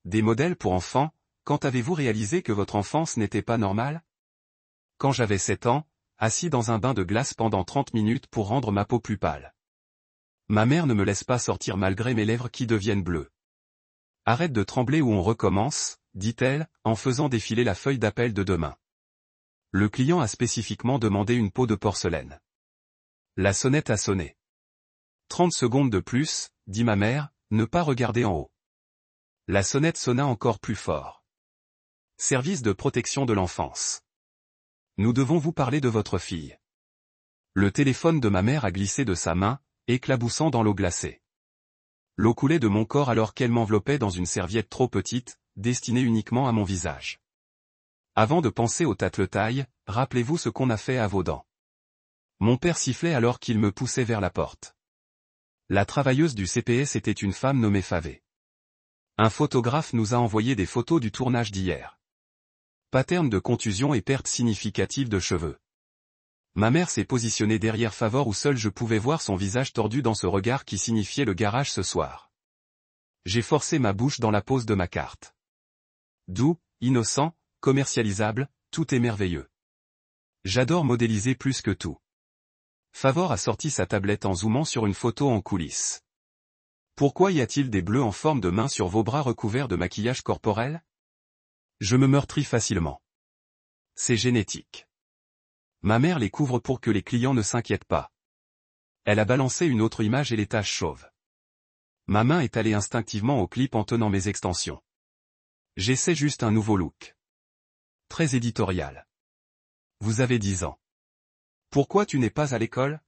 Des modèles pour enfants, quand avez-vous réalisé que votre enfance n'était pas normale? Quand j'avais 7 ans, assis dans un bain de glace pendant 30 minutes pour rendre ma peau plus pâle. Ma mère ne me laisse pas sortir malgré mes lèvres qui deviennent bleues. Arrête de trembler ou on recommence, dit-elle, en faisant défiler la feuille d'appel de demain. Le client a spécifiquement demandé une peau de porcelaine. La sonnette a sonné. 30 secondes de plus, dit ma mère, ne pas regarder en haut. La sonnette sonna encore plus fort. Service de protection de l'enfance. Nous devons vous parler de votre fille. Le téléphone de ma mère a glissé de sa main, éclaboussant dans l'eau glacée. L'eau coulait de mon corps alors qu'elle m'enveloppait dans une serviette trop petite, destinée uniquement à mon visage. Avant de penser au tacle-taille, rappelez-vous ce qu'on a fait à vos dents. Mon père sifflait alors qu'il me poussait vers la porte. La travailleuse du CPS était une femme nommée Favé. Un photographe nous a envoyé des photos du tournage d'hier. Pattern de contusion et perte significative de cheveux. Ma mère s'est positionnée derrière Favor où seul je pouvais voir son visage tordu dans ce regard qui signifiait le garage ce soir. J'ai forcé ma bouche dans la pose de ma carte. Doux, innocent, commercialisable, tout est merveilleux. J'adore modéliser plus que tout. Favor a sorti sa tablette en zoomant sur une photo en coulisses. Pourquoi y a-t-il des bleus en forme de main sur vos bras recouverts de maquillage corporel? Je me meurtris facilement. C'est génétique. Ma mère les couvre pour que les clients ne s'inquiètent pas. Elle a balancé une autre image et les taches chauves. Ma main est allée instinctivement au clip en tenant mes extensions. J'essaie juste un nouveau look. Très éditorial. Vous avez 10 ans. Pourquoi tu n'es pas à l'école?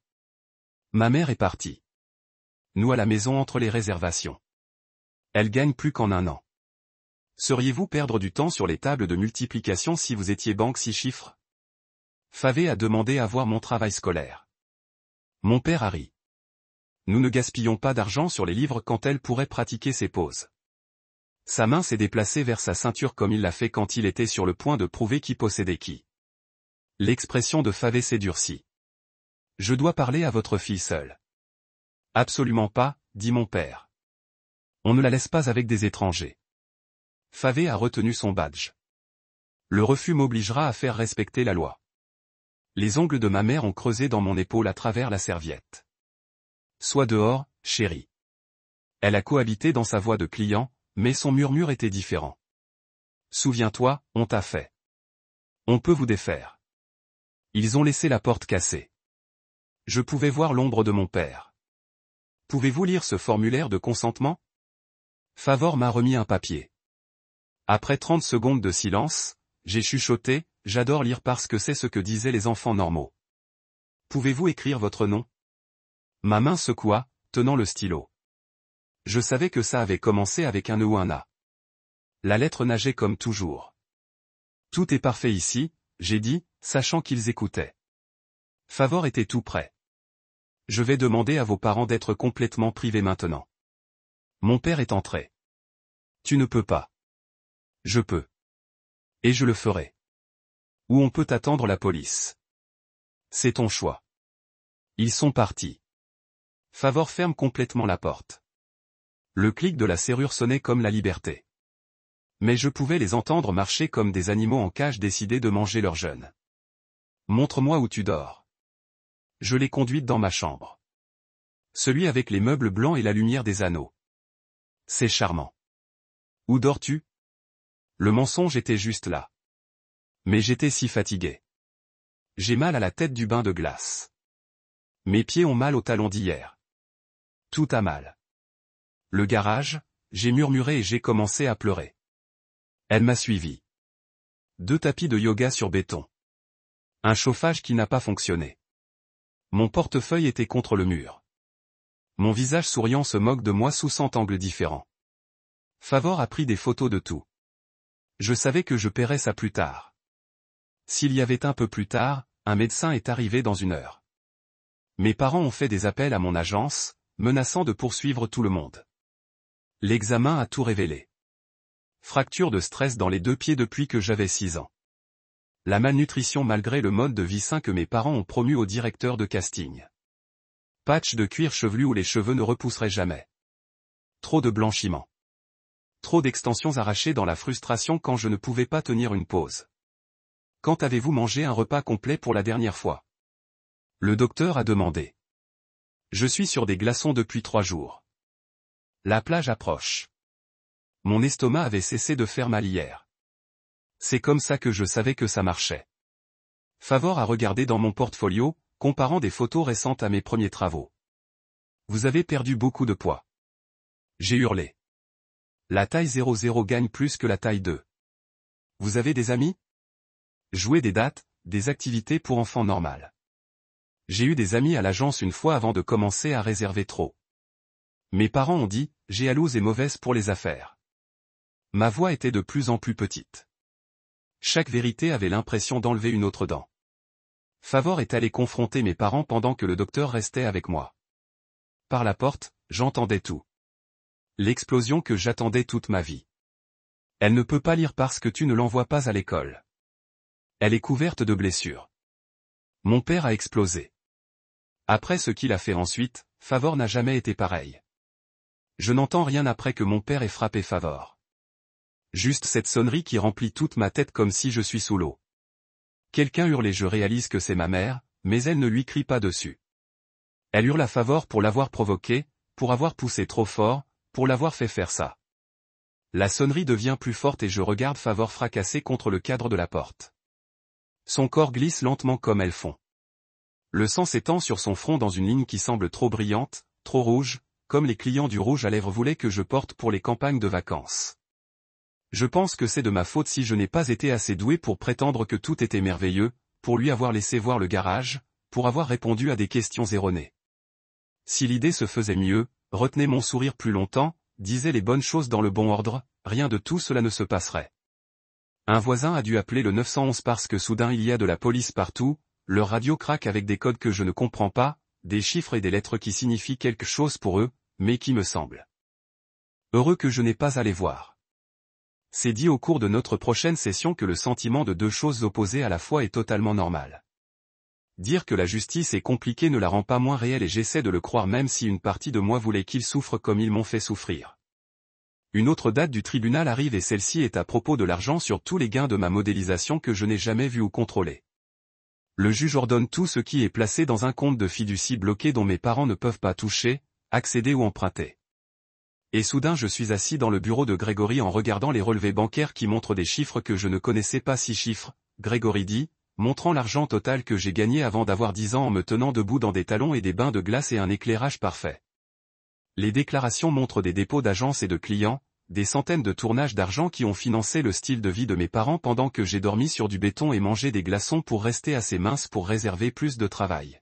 Ma mère est partie. Nous à la maison entre les réservations. Elle gagne plus qu'en un an. Seriez-vous perdre du temps sur les tables de multiplication si vous étiez banque 6 chiffres? Favé a demandé à voir mon travail scolaire. Mon père a ri. Nous ne gaspillons pas d'argent sur les livres quand elle pourrait pratiquer ses pauses. Sa main s'est déplacée vers sa ceinture comme il l'a fait quand il était sur le point de prouver qui possédait qui. L'expression de Favé s'est durcie. Je dois parler à votre fille seule. Absolument pas, dit mon père. On ne la laisse pas avec des étrangers. Favé a retenu son badge. Le refus m'obligera à faire respecter la loi. Les ongles de ma mère ont creusé dans mon épaule à travers la serviette. Sois dehors, chérie. Elle a cohabité dans sa voix de client, mais son murmure était différent. Souviens-toi, on t'a fait. On peut vous défaire. Ils ont laissé la porte cassée. Je pouvais voir l'ombre de mon père. Pouvez-vous lire ce formulaire de consentement? Favor m'a remis un papier. Après 30 secondes de silence, j'ai chuchoté, j'adore lire parce que c'est ce que disaient les enfants normaux. Pouvez-vous écrire votre nom? Ma main secoua, tenant le stylo. Je savais que ça avait commencé avec un E ou un A. La lettre nageait comme toujours. Tout est parfait ici, j'ai dit, sachant qu'ils écoutaient. Favor était tout prêt. Je vais demander à vos parents d'être complètement privés maintenant. Mon père est entré. Tu ne peux pas. Je peux. Et je le ferai. Ou on peut attendre la police. C'est ton choix. Ils sont partis. Favor ferme complètement la porte. Le clic de la serrure sonnait comme la liberté. Mais je pouvais les entendre marcher comme des animaux en cage décidés de manger leurs jeunes. Montre-moi où tu dors. Je l'ai conduite dans ma chambre. Celui avec les meubles blancs et la lumière des anneaux. C'est charmant. Où dors-tu? Le mensonge était juste là. Mais j'étais si fatigué. J'ai mal à la tête du bain de glace. Mes pieds ont mal au talon d'hier. Tout a mal. Le garage, j'ai murmuré et j'ai commencé à pleurer. Elle m'a suivi. 2 tapis de yoga sur béton. Un chauffage qui n'a pas fonctionné. Mon portefeuille était contre le mur. Mon visage souriant se moque de moi sous 100 angles différents. Favor a pris des photos de tout. Je savais que je paierais ça plus tard. S'il y avait un peu plus tard, un médecin est arrivé dans 1 heure. Mes parents ont fait des appels à mon agence, menaçant de poursuivre tout le monde. L'examen a tout révélé. Fracture de stress dans les 2 pieds depuis que j'avais 6 ans. La malnutrition malgré le mode de vie sain que mes parents ont promu au directeur de casting. Patch de cuir chevelu où les cheveux ne repousseraient jamais. Trop de blanchiment. Trop d'extensions arrachées dans la frustration quand je ne pouvais pas tenir une pause. Quand avez-vous mangé un repas complet pour la dernière fois? Le docteur a demandé. Je suis sur des glaçons depuis 3 jours. La plage approche. Mon estomac avait cessé de faire mal hier. C'est comme ça que je savais que ça marchait. Favor a regardé dans mon portfolio, comparant des photos récentes à mes premiers travaux. Vous avez perdu beaucoup de poids. J'ai hurlé. La taille 00 gagne plus que la taille 2. Vous avez des amis? Jouer des dates, des activités pour enfants normales. J'ai eu des amis à l'agence une fois avant de commencer à réserver trop. Mes parents ont dit, jalouse et mauvaise pour les affaires. Ma voix était de plus en plus petite. Chaque vérité avait l'impression d'enlever une autre dent. Favor est allé confronter mes parents pendant que le docteur restait avec moi. Par la porte, j'entendais tout. L'explosion que j'attendais toute ma vie. Elle ne peut pas lire parce que tu ne l'envoies pas à l'école. Elle est couverte de blessures. Mon père a explosé. Après ce qu'il a fait ensuite, Favor n'a jamais été pareil. Je n'entends rien après que mon père ait frappé Favor. Juste cette sonnerie qui remplit toute ma tête comme si je suis sous l'eau. Quelqu'un hurle et je réalise que c'est ma mère, mais elle ne lui crie pas dessus. Elle hurle à Favor pour l'avoir provoqué, pour avoir poussé trop fort, pour l'avoir fait faire ça. La sonnerie devient plus forte et je regarde Favor fracasser contre le cadre de la porte. Son corps glisse lentement comme elles font. Le sang s'étend sur son front dans une ligne qui semble trop brillante, trop rouge, comme les clients du rouge à lèvres voulaient que je porte pour les campagnes de vacances. Je pense que c'est de ma faute si je n'ai pas été assez doué pour prétendre que tout était merveilleux, pour lui avoir laissé voir le garage, pour avoir répondu à des questions erronées. Si l'idée se faisait mieux, retenez mon sourire plus longtemps, disait les bonnes choses dans le bon ordre, rien de tout cela ne se passerait. Un voisin a dû appeler le 911 parce que soudain il y a de la police partout, leur radio craque avec des codes que je ne comprends pas, des chiffres et des lettres qui signifient quelque chose pour eux, mais qui me semblent heureux que je n'ai pas à les voir. C'est dit au cours de notre prochaine session que le sentiment de deux choses opposées à la fois est totalement normal. Dire que la justice est compliquée ne la rend pas moins réelle et j'essaie de le croire même si une partie de moi voulait qu'ils souffrent comme ils m'ont fait souffrir. Une autre date du tribunal arrive et celle-ci est à propos de l'argent sur tous les gains de ma modélisation que je n'ai jamais vu ou contrôlé. Le juge ordonne tout ce qui est placé dans un compte de fiducie bloqué dont mes parents ne peuvent pas toucher, accéder ou emprunter. Et soudain je suis assis dans le bureau de Grégory en regardant les relevés bancaires qui montrent des chiffres que je ne connaissais pas. 6 chiffres, Grégory dit, montrant l'argent total que j'ai gagné avant d'avoir 10 ans en me tenant debout dans des talons et des bains de glace et un éclairage parfait. Les déclarations montrent des dépôts d'agences et de clients, des centaines de tournages d'argent qui ont financé le style de vie de mes parents pendant que j'ai dormi sur du béton et mangé des glaçons pour rester assez mince pour réserver plus de travail.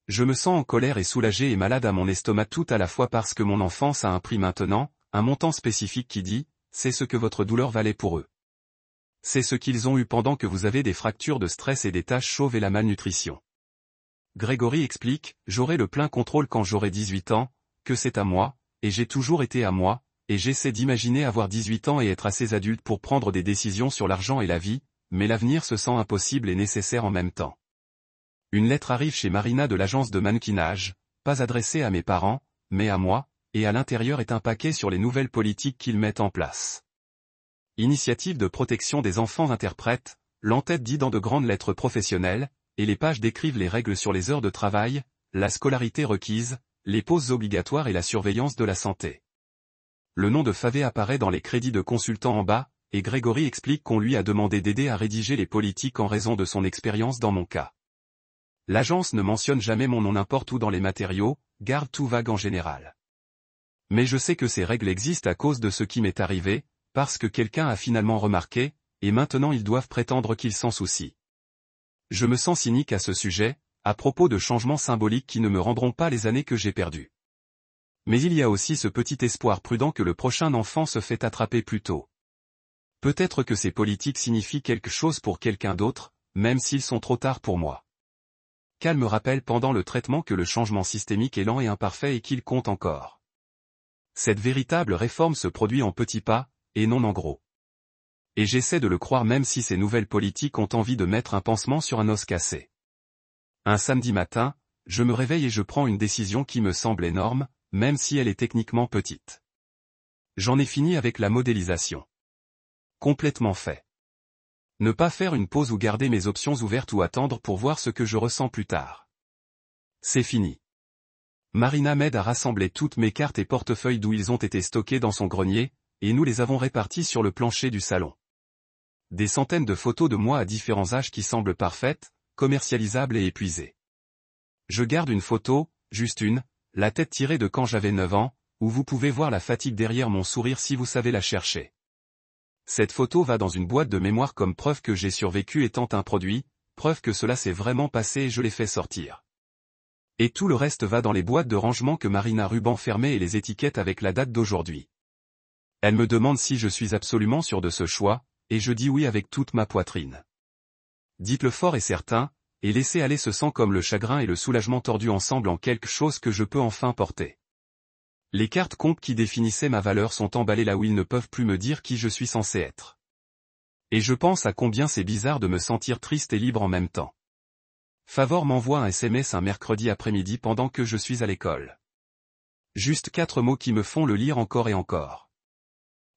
Je me sens en colère et soulagé et malade à mon estomac tout à la fois parce que mon enfance a un prix maintenant, un montant spécifique qui dit, c'est ce que votre douleur valait pour eux. C'est ce qu'ils ont eu pendant que vous avez des fractures de stress et des taches chauves et la malnutrition. Grégory explique, j'aurai le plein contrôle quand j'aurai 18 ans, que c'est à moi, et j'ai toujours été à moi, et j'essaie d'imaginer avoir 18 ans et être assez adulte pour prendre des décisions sur l'argent et la vie, mais l'avenir se sent impossible et nécessaire en même temps. Une lettre arrive chez Marina de l'agence de mannequinage, pas adressée à mes parents, mais à moi, et à l'intérieur est un paquet sur les nouvelles politiques qu'ils mettent en place. Initiative de protection des enfants interprète, l'entête dit dans de grandes lettres professionnelles, et les pages décrivent les règles sur les heures de travail, la scolarité requise, les pauses obligatoires et la surveillance de la santé. Le nom de Favé apparaît dans les crédits de consultant en bas, et Grégory explique qu'on lui a demandé d'aider à rédiger les politiques en raison de son expérience dans mon cas. L'agence ne mentionne jamais mon nom n'importe où dans les matériaux, garde tout vague en général. Mais je sais que ces règles existent à cause de ce qui m'est arrivé, parce que quelqu'un a finalement remarqué, et maintenant ils doivent prétendre qu'ils s'en soucient. Je me sens cynique à ce sujet, à propos de changements symboliques qui ne me rendront pas les années que j'ai perdues. Mais il y a aussi ce petit espoir prudent que le prochain enfant se fait attraper plus tôt. Peut-être que ces politiques signifient quelque chose pour quelqu'un d'autre, même s'ils sont trop tard pour moi. Cal me rappelle pendant le traitement que le changement systémique est lent et imparfait et qu'il compte encore. Cette véritable réforme se produit en petits pas, et non en gros. Et j'essaie de le croire même si ces nouvelles politiques ont envie de mettre un pansement sur un os cassé. Un samedi matin, je me réveille et je prends une décision qui me semble énorme, même si elle est techniquement petite. J'en ai fini avec la modélisation. Complètement fait. Ne pas faire une pause ou garder mes options ouvertes ou attendre pour voir ce que je ressens plus tard. C'est fini. Marina m'aide à rassembler toutes mes cartes et portefeuilles d'où ils ont été stockés dans son grenier, et nous les avons répartis sur le plancher du salon. Des centaines de photos de moi à différents âges qui semblent parfaites, commercialisables et épuisées. Je garde une photo, juste une, la tête tirée de quand j'avais 9 ans, où vous pouvez voir la fatigue derrière mon sourire si vous savez la chercher. Cette photo va dans une boîte de mémoire comme preuve que j'ai survécu étant un produit, preuve que cela s'est vraiment passé et je l'ai fait sortir. Et tout le reste va dans les boîtes de rangement que Marina ruban fermées et les étiquettes avec la date d'aujourd'hui. Elle me demande si je suis absolument sûr de ce choix, et je dis oui avec toute ma poitrine. Dites-le fort et certain, et laissez aller ce sang comme le chagrin et le soulagement tordus ensemble en quelque chose que je peux enfin porter. Les cartes comptes qui définissaient ma valeur sont emballées là où ils ne peuvent plus me dire qui je suis censé être. Et je pense à combien c'est bizarre de me sentir triste et libre en même temps. Favor m'envoie un SMS un mercredi après-midi pendant que je suis à l'école. Juste 4 mots qui me font le lire encore et encore.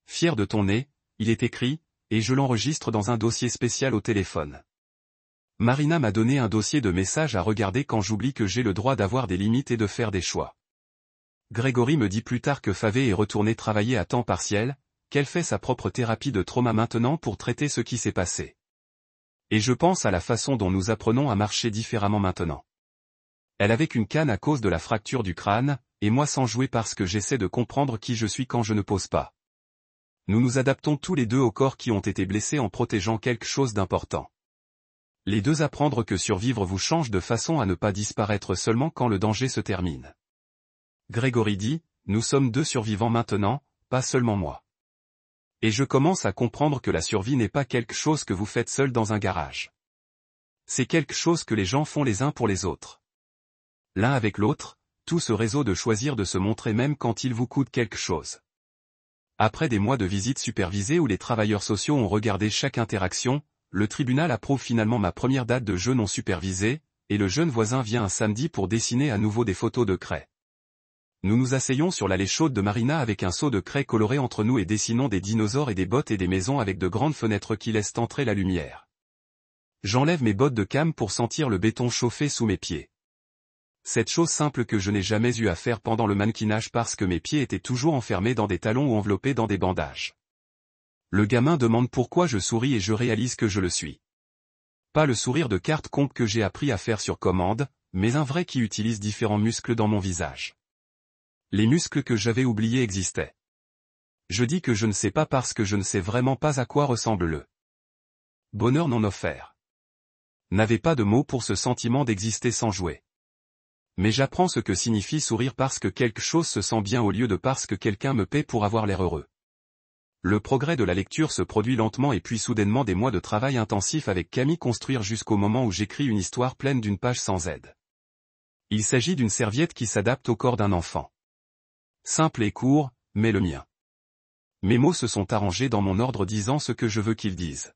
Fier de ton nez, il est écrit, et je l'enregistre dans un dossier spécial au téléphone. Marina m'a donné un dossier de messages à regarder quand j'oublie que j'ai le droit d'avoir des limites et de faire des choix. Grégory me dit plus tard que Favé est retournée travailler à temps partiel, qu'elle fait sa propre thérapie de trauma maintenant pour traiter ce qui s'est passé. Et je pense à la façon dont nous apprenons à marcher différemment maintenant. Elle avait qu'une canne à cause de la fracture du crâne, et moi sans jouer parce que j'essaie de comprendre qui je suis quand je ne pose pas. Nous nous adaptons tous les deux aux corps qui ont été blessés en protégeant quelque chose d'important. Les deux apprendre que survivre vous change de façon à ne pas disparaître seulement quand le danger se termine. Grégory dit, nous sommes 2 survivants maintenant, pas seulement moi. Et je commence à comprendre que la survie n'est pas quelque chose que vous faites seul dans un garage. C'est quelque chose que les gens font les uns pour les autres. L'un avec l'autre, tout ce réseau de choisir de se montrer même quand il vous coûte quelque chose. Après des mois de visites supervisées où les travailleurs sociaux ont regardé chaque interaction, le tribunal approuve finalement ma première date de jeu non supervisée, et le jeune voisin vient un samedi pour dessiner à nouveau des photos de craie. Nous nous asseyons sur l'allée chaude de Marina avec un seau de craie coloré entre nous et dessinons des dinosaures et des bottes et des maisons avec de grandes fenêtres qui laissent entrer la lumière. J'enlève mes bottes de cam pour sentir le béton chauffer sous mes pieds. Cette chose simple que je n'ai jamais eu à faire pendant le mannequinage parce que mes pieds étaient toujours enfermés dans des talons ou enveloppés dans des bandages. Le gamin demande pourquoi je souris et je réalise que je le suis. Pas le sourire de carte compte que j'ai appris à faire sur commande, mais un vrai qui utilise différents muscles dans mon visage. Les muscles que j'avais oubliés existaient. Je dis que je ne sais pas parce que je ne sais vraiment pas à quoi ressemble le bonheur non offert. N'avais pas de mots pour ce sentiment d'exister sans jouer. Mais j'apprends ce que signifie sourire parce que quelque chose se sent bien au lieu de parce que quelqu'un me paie pour avoir l'air heureux. Le progrès de la lecture se produit lentement et puis soudainement des mois de travail intensif avec Camille construire jusqu'au moment où j'écris une histoire pleine d'une page sans aide. Il s'agit d'une serviette qui s'adapte au corps d'un enfant. Simple et court, mais le mien. Mes mots se sont arrangés dans mon ordre disant ce que je veux qu'ils disent.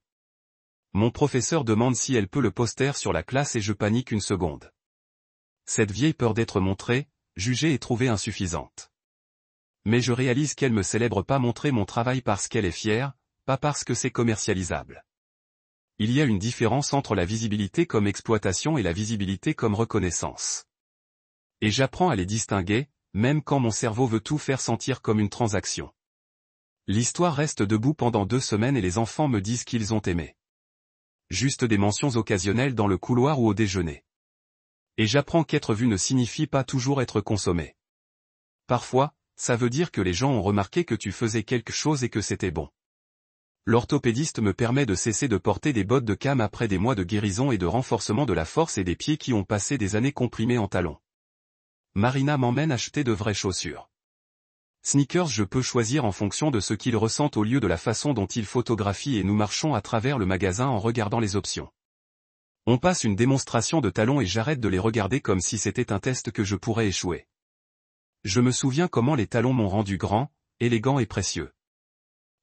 Mon professeur demande si elle peut le poster sur la classe et je panique une seconde. Cette vieille peur d'être montrée, jugée et trouvée insuffisante. Mais je réalise qu'elle me célèbre pas montrer mon travail parce qu'elle est fière, pas parce que c'est commercialisable. Il y a une différence entre la visibilité comme exploitation et la visibilité comme reconnaissance. Et j'apprends à les distinguer, même quand mon cerveau veut tout faire sentir comme une transaction. L'histoire reste debout pendant 2 semaines et les enfants me disent qu'ils ont aimé. Juste des mentions occasionnelles dans le couloir ou au déjeuner. Et j'apprends qu'être vu ne signifie pas toujours être consommé. Parfois, ça veut dire que les gens ont remarqué que tu faisais quelque chose et que c'était bon. L'orthopédiste me permet de cesser de porter des bottes de cam après des mois de guérison et de renforcement de la force et des pieds qui ont passé des années comprimés en talons. Marina m'emmène acheter de vraies chaussures. Sneakers je peux choisir en fonction de ce qu'ils ressentent au lieu de la façon dont ils photographient et nous marchons à travers le magasin en regardant les options. On passe une démonstration de talons et j'arrête de les regarder comme si c'était un test que je pourrais échouer. Je me souviens comment les talons m'ont rendu grand, élégant et précieux.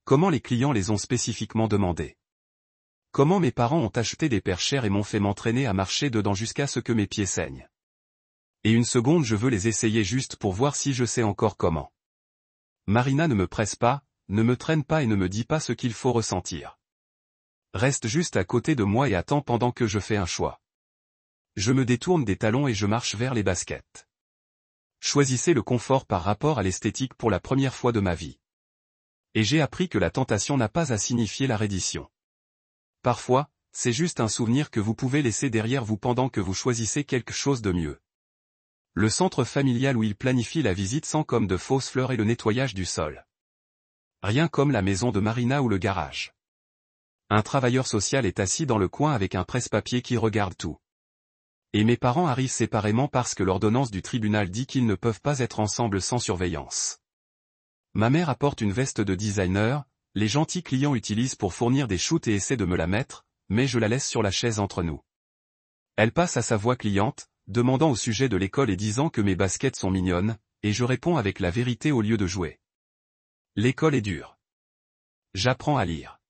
Comment les clients les ont spécifiquement demandés. Comment mes parents ont acheté des paires chères et m'ont fait m'entraîner à marcher dedans jusqu'à ce que mes pieds saignent. Et une seconde je veux les essayer juste pour voir si je sais encore comment. Marina ne me presse pas, ne me traîne pas et ne me dit pas ce qu'il faut ressentir. Reste juste à côté de moi et attends pendant que je fais un choix. Je me détourne des talons et je marche vers les baskets. Choisissez le confort par rapport à l'esthétique pour la première fois de ma vie. Et j'ai appris que la tentation n'a pas à signifier la reddition. Parfois, c'est juste un souvenir que vous pouvez laisser derrière vous pendant que vous choisissez quelque chose de mieux. Le centre familial où il planifie la visite sent comme de fausses fleurs et le nettoyage du sol. Rien comme la maison de Marina ou le garage. Un travailleur social est assis dans le coin avec un presse-papier qui regarde tout. Et mes parents arrivent séparément parce que l'ordonnance du tribunal dit qu'ils ne peuvent pas être ensemble sans surveillance. Ma mère apporte une veste de designer, les gentils clients utilisent pour fournir des shoots et essaient de me la mettre, mais je la laisse sur la chaise entre nous. Elle passe à sa voix cliente, demandant au sujet de l'école et disant que mes baskets sont mignonnes, et je réponds avec la vérité au lieu de jouer. L'école est dure. J'apprends à lire.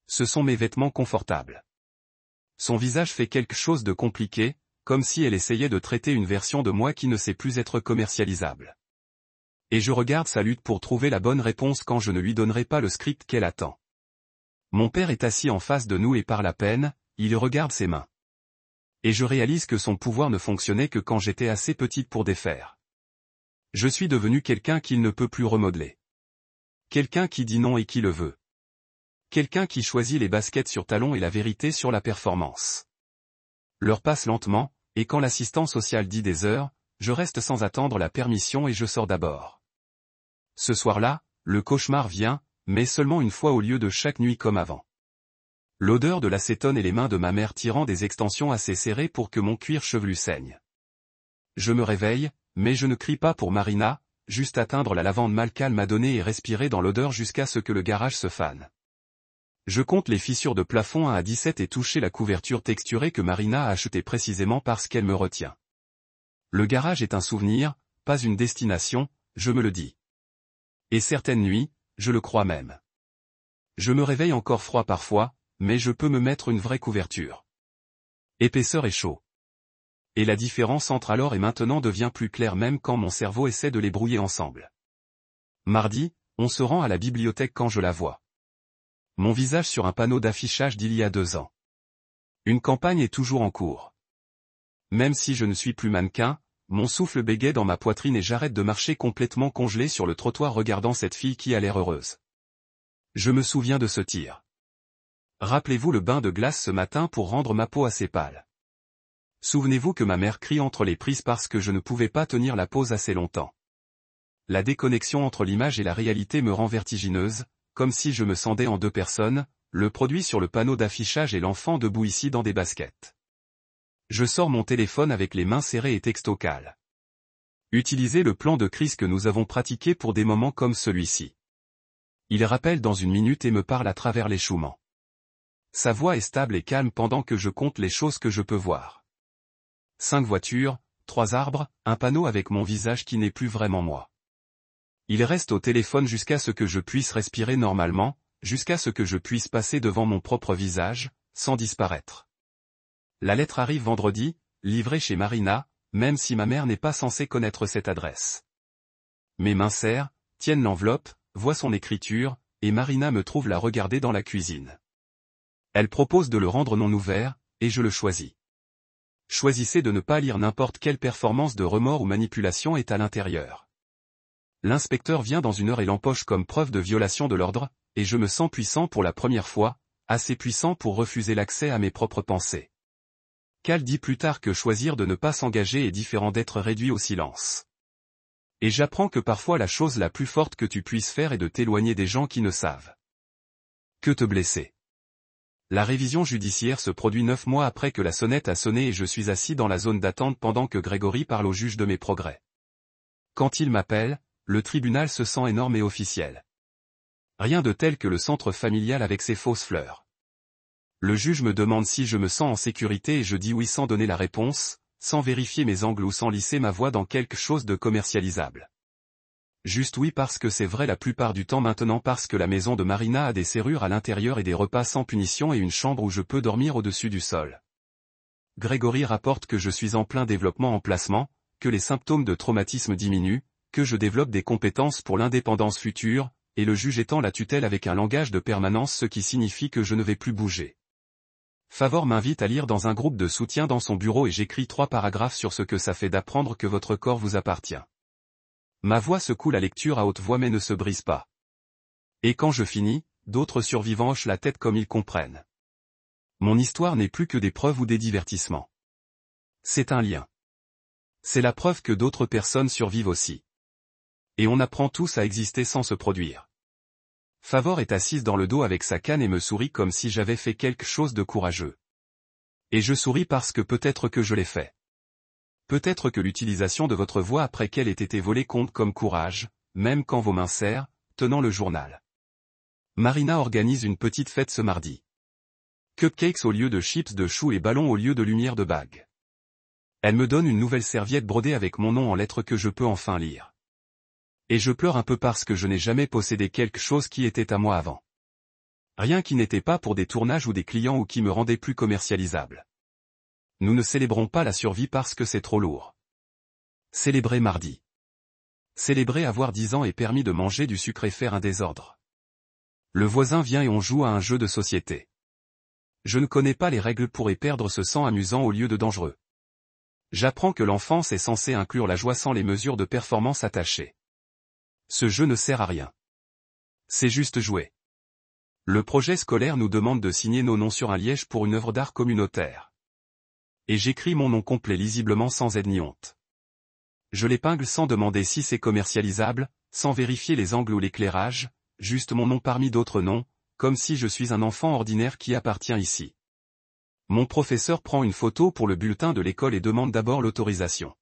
Ce sont mes vêtements confortables. Son visage fait quelque chose de compliqué, comme si elle essayait de traiter une version de moi qui ne sait plus être commercialisable. Et je regarde sa lutte pour trouver la bonne réponse quand je ne lui donnerai pas le script qu'elle attend. Mon père est assis en face de nous et par la peine, il regarde ses mains. Et je réalise que son pouvoir ne fonctionnait que quand j'étais assez petite pour défaire. Je suis devenu quelqu'un qu'il ne peut plus remodeler. Quelqu'un qui dit non et qui le veut. Quelqu'un qui choisit les baskets sur talons et la vérité sur la performance. L'heure passe lentement, et quand l'assistant social dit des heures, je reste sans attendre la permission et je sors d'abord. Ce soir-là, le cauchemar vient, mais seulement une fois au lieu de chaque nuit comme avant. L'odeur de l'acétone et les mains de ma mère tirant des extensions assez serrées pour que mon cuir chevelu saigne. Je me réveille, mais je ne crie pas pour Marina, juste atteindre la lavande Malcal m'a donné et respirer dans l'odeur jusqu'à ce que le garage se fane. Je compte les fissures de plafond 1 à 17 et toucher la couverture texturée que Marina a achetée précisément parce qu'elle me retient. Le garage est un souvenir, pas une destination, je me le dis. Et certaines nuits, je le crois même. Je me réveille encore froid parfois, mais je peux me mettre une vraie couverture. Épaisseur et chaud. Et la différence entre alors et maintenant devient plus claire même quand mon cerveau essaie de les brouiller ensemble. Mardi, on se rend à la bibliothèque quand je la vois. Mon visage sur un panneau d'affichage d'il y a 2 ans. Une campagne est toujours en cours. Même si je ne suis plus mannequin, mon souffle bégaye dans ma poitrine et j'arrête de marcher complètement congelé sur le trottoir regardant cette fille qui a l'air heureuse. Je me souviens de ce tir. Rappelez-vous le bain de glace ce matin pour rendre ma peau assez pâle. Souvenez-vous que ma mère crie entre les prises parce que je ne pouvais pas tenir la pause assez longtemps. La déconnexion entre l'image et la réalité me rend vertigineuse, comme si je me scindais en 2 personnes, le produit sur le panneau d'affichage et l'enfant debout ici dans des baskets. Je sors mon téléphone avec les mains serrées et texto cale. Utilisez le plan de crise que nous avons pratiqué pour des moments comme celui-ci. Il rappelle dans 1 minute et me parle à travers l'échouement. Sa voix est stable et calme pendant que je compte les choses que je peux voir. 5 voitures, 3 arbres, un panneau avec mon visage qui n'est plus vraiment moi. Il reste au téléphone jusqu'à ce que je puisse respirer normalement, jusqu'à ce que je puisse passer devant mon propre visage, sans disparaître. La lettre arrive vendredi, livrée chez Marina, même si ma mère n'est pas censée connaître cette adresse. Mes mains serrent, tiennent l'enveloppe, voient son écriture, et Marina me trouve la regarder dans la cuisine. Elle propose de le rendre non ouvert, et je le choisis. Choisissez de ne pas lire n'importe quelle performance de remords ou manipulation est à l'intérieur. L'inspecteur vient dans 1 heure et l'empoche comme preuve de violation de l'ordre, et je me sens puissant pour la première fois, assez puissant pour refuser l'accès à mes propres pensées. Cal dit plus tard que choisir de ne pas s'engager est différent d'être réduit au silence. Et j'apprends que parfois la chose la plus forte que tu puisses faire est de t'éloigner des gens qui ne savent que te blesser. La révision judiciaire se produit 9 mois après que la sonnette a sonné et je suis assis dans la zone d'attente pendant que Grégory parle au juge de mes progrès. Quand il m'appelle, le tribunal se sent énorme et officiel. Rien de tel que le centre familial avec ses fausses fleurs. Le juge me demande si je me sens en sécurité et je dis oui sans donner la réponse, sans vérifier mes angles ou sans lisser ma voix dans quelque chose de commercialisable. Juste oui parce que c'est vrai la plupart du temps maintenant parce que la maison de Marina a des serrures à l'intérieur et des repas sans punition et une chambre où je peux dormir au-dessus du sol. Grégory rapporte que je suis en plein développement en placement, que les symptômes de traumatisme diminuent, que je développe des compétences pour l'indépendance future, et le juge étend la tutelle avec un langage de permanence, ce qui signifie que je ne vais plus bouger. Favor m'invite à lire dans un groupe de soutien dans son bureau et j'écris 3 paragraphes sur ce que ça fait d'apprendre que votre corps vous appartient. Ma voix secoue la lecture à haute voix mais ne se brise pas. Et quand je finis, d'autres survivants hochent la tête comme ils comprennent. Mon histoire n'est plus que des preuves ou des divertissements. C'est un lien. C'est la preuve que d'autres personnes survivent aussi. Et on apprend tous à exister sans se produire. Favor est assise dans le dos avec sa canne et me sourit comme si j'avais fait quelque chose de courageux. Et je souris parce que peut-être que je l'ai fait. Peut-être que l'utilisation de votre voix après qu'elle ait été volée compte comme courage, même quand vos mains serrent, tenant le journal. Marina organise une petite fête ce mardi. Cupcakes au lieu de chips de choux et ballons au lieu de lumière de bague. Elle me donne une nouvelle serviette brodée avec mon nom en lettres que je peux enfin lire. Et je pleure un peu parce que je n'ai jamais possédé quelque chose qui était à moi avant. Rien qui n'était pas pour des tournages ou des clients ou qui me rendait plus commercialisable. Nous ne célébrons pas la survie parce que c'est trop lourd. Célébrer mardi. Célébrer avoir 10 ans et permis de manger du sucre et faire un désordre. Le voisin vient et on joue à un jeu de société. Je ne connais pas les règles pour y perdre se sent amusant au lieu de dangereux. J'apprends que l'enfance est censée inclure la joie sans les mesures de performance attachées. Ce jeu ne sert à rien. C'est juste jouer. Le projet scolaire nous demande de signer nos noms sur un liège pour une œuvre d'art communautaire. Et j'écris mon nom complet lisiblement sans aide ni honte. Je l'épingle sans demander si c'est commercialisable, sans vérifier les angles ou l'éclairage, juste mon nom parmi d'autres noms, comme si je suis un enfant ordinaire qui appartient ici. Mon professeur prend une photo pour le bulletin de l'école et demande d'abord l'autorisation.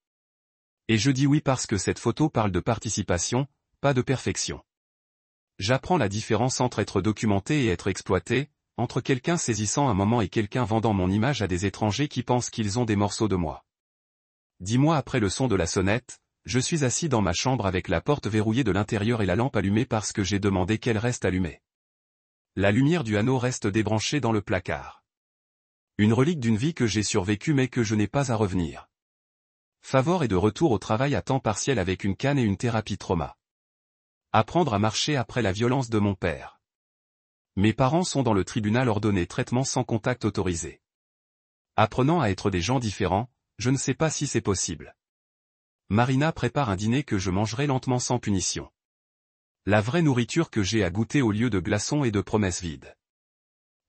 Et je dis oui parce que cette photo parle de participation, pas de perfection. J'apprends la différence entre être documenté et être exploité, entre quelqu'un saisissant un moment et quelqu'un vendant mon image à des étrangers qui pensent qu'ils ont des morceaux de moi. 10 mois après le son de la sonnette, je suis assis dans ma chambre avec la porte verrouillée de l'intérieur et la lampe allumée parce que j'ai demandé qu'elle reste allumée. La lumière du anneau reste débranchée dans le placard. Une relique d'une vie que j'ai survécue mais que je n'ai pas à revenir. Favor est de retour au travail à temps partiel avec une canne et une thérapie trauma. Apprendre à marcher après la violence de mon père. Mes parents sont dans le tribunal ordonné traitement sans contact autorisé. Apprenant à être des gens différents, je ne sais pas si c'est possible. Marina prépare un dîner que je mangerai lentement sans punition. La vraie nourriture que j'ai à goûter au lieu de glaçons et de promesses vides.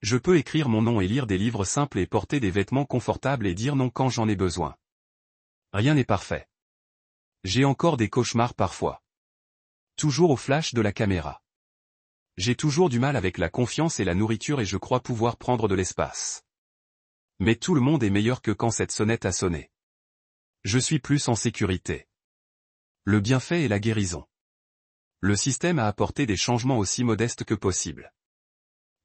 Je peux écrire mon nom et lire des livres simples et porter des vêtements confortables et dire non quand j'en ai besoin. Rien n'est parfait. J'ai encore des cauchemars parfois. Toujours au flash de la caméra. J'ai toujours du mal avec la confiance et la nourriture et je crois pouvoir prendre de l'espace. Mais tout le monde est meilleur que quand cette sonnette a sonné. Je suis plus en sécurité. Le bienfait est la guérison. Le système a apporté des changements aussi modestes que possible.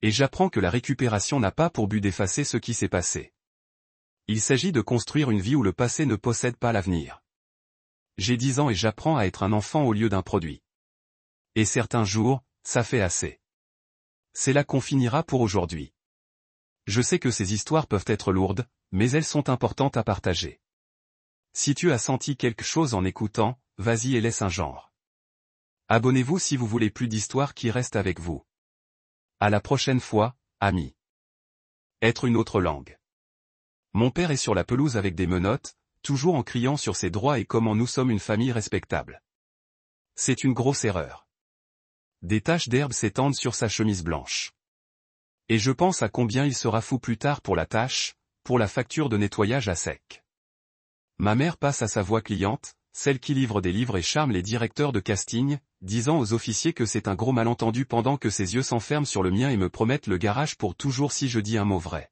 Et j'apprends que la récupération n'a pas pour but d'effacer ce qui s'est passé. Il s'agit de construire une vie où le passé ne possède pas l'avenir. J'ai 10 ans et j'apprends à être un enfant au lieu d'un produit. Et certains jours, ça fait assez. C'est là qu'on finira pour aujourd'hui. Je sais que ces histoires peuvent être lourdes, mais elles sont importantes à partager. Si tu as senti quelque chose en écoutant, vas-y et laisse un genre. Abonnez-vous si vous voulez plus d'histoires qui restent avec vous. À la prochaine fois, amis. Être une autre langue. Mon père est sur la pelouse avec des menottes, toujours en criant sur ses droits et comment nous sommes une famille respectable. C'est une grosse erreur. Des taches d'herbe s'étendent sur sa chemise blanche. Et je pense à combien il sera fou plus tard pour la tâche, pour la facture de nettoyage à sec. Ma mère passe à sa voix cliente, celle qui livre des livres et charme les directeurs de casting, disant aux officiers que c'est un gros malentendu pendant que ses yeux s'enferment sur le mien et me promettent le garage pour toujours si je dis un mot vrai.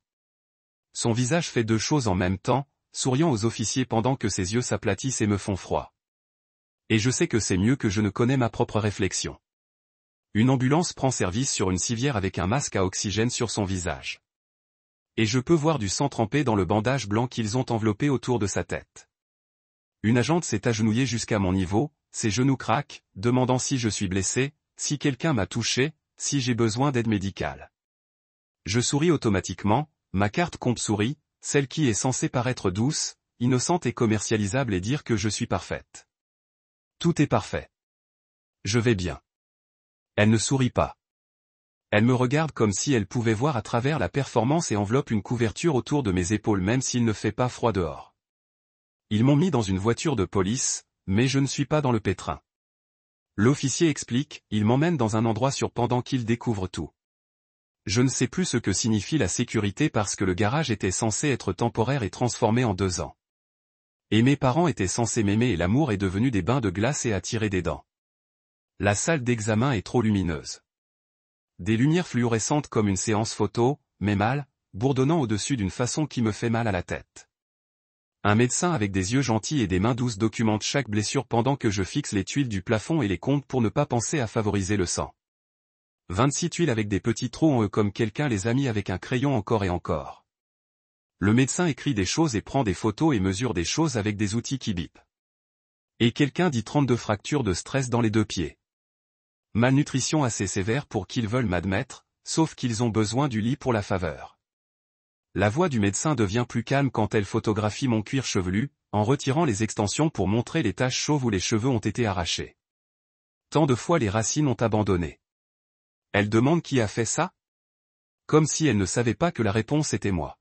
Son visage fait 2 choses en même temps, souriant aux officiers pendant que ses yeux s'aplatissent et me font froid. Et je sais que c'est mieux que je ne connais ma propre réflexion. Une ambulance prend service sur une civière avec un masque à oxygène sur son visage. Et je peux voir du sang trempé dans le bandage blanc qu'ils ont enveloppé autour de sa tête. Une agente s'est agenouillée jusqu'à mon niveau, ses genoux craquent, demandant si je suis blessé, si quelqu'un m'a touché, si j'ai besoin d'aide médicale. Je souris automatiquement, ma carte compte sourit, celle qui est censée paraître douce, innocente et commercialisable et dire que je suis parfaite. Tout est parfait. Je vais bien. Elle ne sourit pas. Elle me regarde comme si elle pouvait voir à travers la performance et enveloppe une couverture autour de mes épaules même s'il ne fait pas froid dehors. Ils m'ont mis dans une voiture de police, mais je ne suis pas dans le pétrin. L'officier explique, il m'emmène dans un endroit sûr pendant qu'il découvre tout. Je ne sais plus ce que signifie la sécurité parce que le garage était censé être temporaire et transformé en 2 ans. Et mes parents étaient censés m'aimer et l'amour est devenu des bains de glace et à tirer des dents. La salle d'examen est trop lumineuse. Des lumières fluorescentes comme une séance photo, mais mal, bourdonnant au-dessus d'une façon qui me fait mal à la tête. Un médecin avec des yeux gentils et des mains douces documente chaque blessure pendant que je fixe les tuiles du plafond et les compte pour ne pas penser à favoriser le sang. 26 tuiles avec des petits trous en eux comme quelqu'un les a mis avec un crayon encore et encore. Le médecin écrit des choses et prend des photos et mesure des choses avec des outils qui bipent. Et quelqu'un dit 32 fractures de stress dans les 2 pieds. Malnutrition assez sévère pour qu'ils veulent m'admettre, sauf qu'ils ont besoin du lit pour la faveur. La voix du médecin devient plus calme quand elle photographie mon cuir chevelu, en retirant les extensions pour montrer les taches chauves où les cheveux ont été arrachés. Tant de fois les racines ont abandonné. Elle demande qui a fait ça? Comme si elle ne savait pas que la réponse était moi.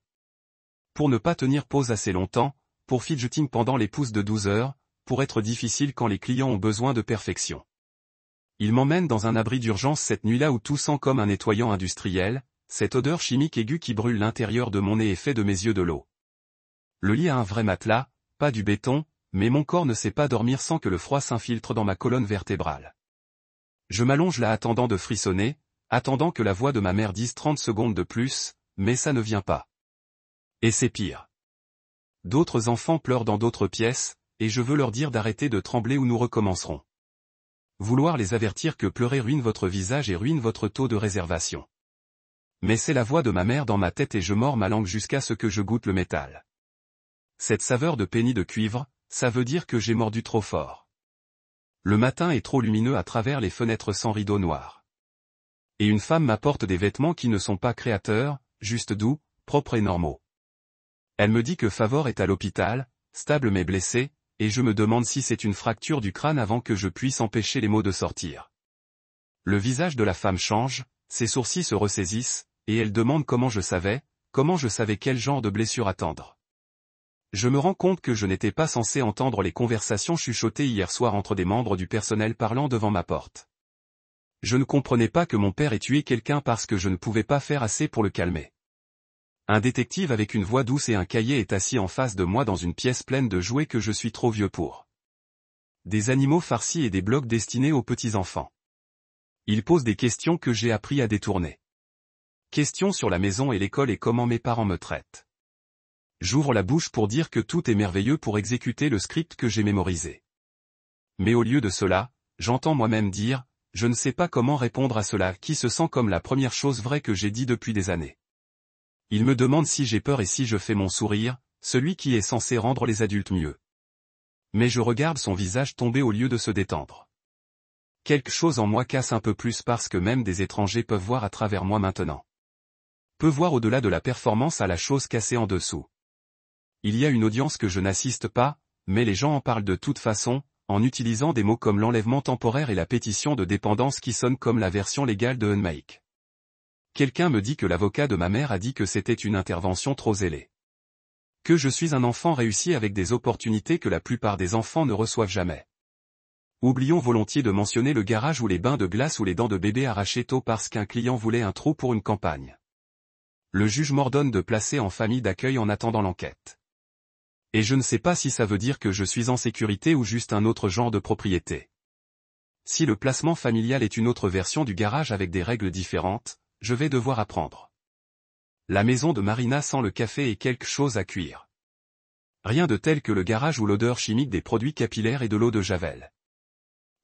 Pour ne pas tenir pause assez longtemps, pour fidgeting pendant les pouces de 12 heures, pour être difficile quand les clients ont besoin de perfection. Il m'emmène dans un abri d'urgence cette nuit-là où tout sent comme un nettoyant industriel, cette odeur chimique aiguë qui brûle l'intérieur de mon nez et fait de mes yeux de l'eau. Le lit a un vrai matelas, pas du béton, mais mon corps ne sait pas dormir sans que le froid s'infiltre dans ma colonne vertébrale. Je m'allonge là attendant de frissonner, attendant que la voix de ma mère dise 30 secondes de plus, mais ça ne vient pas. Et c'est pire. D'autres enfants pleurent dans d'autres pièces, et je veux leur dire d'arrêter de trembler ou nous recommencerons. Vouloir les avertir que pleurer ruine votre visage et ruine votre taux de réservation. Mais c'est la voix de ma mère dans ma tête et je mords ma langue jusqu'à ce que je goûte le métal. Cette saveur de penny de cuivre, ça veut dire que j'ai mordu trop fort. Le matin est trop lumineux à travers les fenêtres sans rideaux noirs. Et une femme m'apporte des vêtements qui ne sont pas créateurs, juste doux, propres et normaux. Elle me dit que Favor est à l'hôpital, stable mais blessé, et je me demande si c'est une fracture du crâne avant que je puisse empêcher les mots de sortir. Le visage de la femme change, ses sourcils se ressaisissent, et elle demande comment je savais quel genre de blessure attendre. Je me rends compte que je n'étais pas censé entendre les conversations chuchotées hier soir entre des membres du personnel parlant devant ma porte. Je ne comprenais pas que mon père ait tué quelqu'un parce que je ne pouvais pas faire assez pour le calmer. Un détective avec une voix douce et un cahier est assis en face de moi dans une pièce pleine de jouets que je suis trop vieux pour. Des animaux farcis et des blocs destinés aux petits-enfants. Il pose des questions que j'ai appris à détourner. Questions sur la maison et l'école et comment mes parents me traitent. J'ouvre la bouche pour dire que tout est merveilleux pour exécuter le script que j'ai mémorisé. Mais au lieu de cela, j'entends moi-même dire, je ne sais pas comment répondre à cela qui se sent comme la première chose vraie que j'ai dit depuis des années. Il me demande si j'ai peur et si je fais mon sourire, celui qui est censé rendre les adultes mieux. Mais je regarde son visage tomber au lieu de se détendre. Quelque chose en moi casse un peu plus parce que même des étrangers peuvent voir à travers moi maintenant. Peut voir au-delà de la performance à la chose cassée en dessous. Il y a une audience que je n'assiste pas, mais les gens en parlent de toute façon, en utilisant des mots comme l'enlèvement temporaire et la pétition de dépendance qui sonnent comme la version légale de Unmake. Quelqu'un me dit que l'avocat de ma mère a dit que c'était une intervention trop zélée. Que je suis un enfant réussi avec des opportunités que la plupart des enfants ne reçoivent jamais. Oublions volontiers de mentionner le garage ou les bains de glace ou les dents de bébé arrachées tôt parce qu'un client voulait un trou pour une campagne. Le juge m'ordonne de placer en famille d'accueil en attendant l'enquête. Et je ne sais pas si ça veut dire que je suis en sécurité ou juste un autre genre de propriété. Si le placement familial est une autre version du garage avec des règles différentes, je vais devoir apprendre. La maison de Marina sent le café et quelque chose à cuire. Rien de tel que le garage ou l'odeur chimique des produits capillaires et de l'eau de Javel.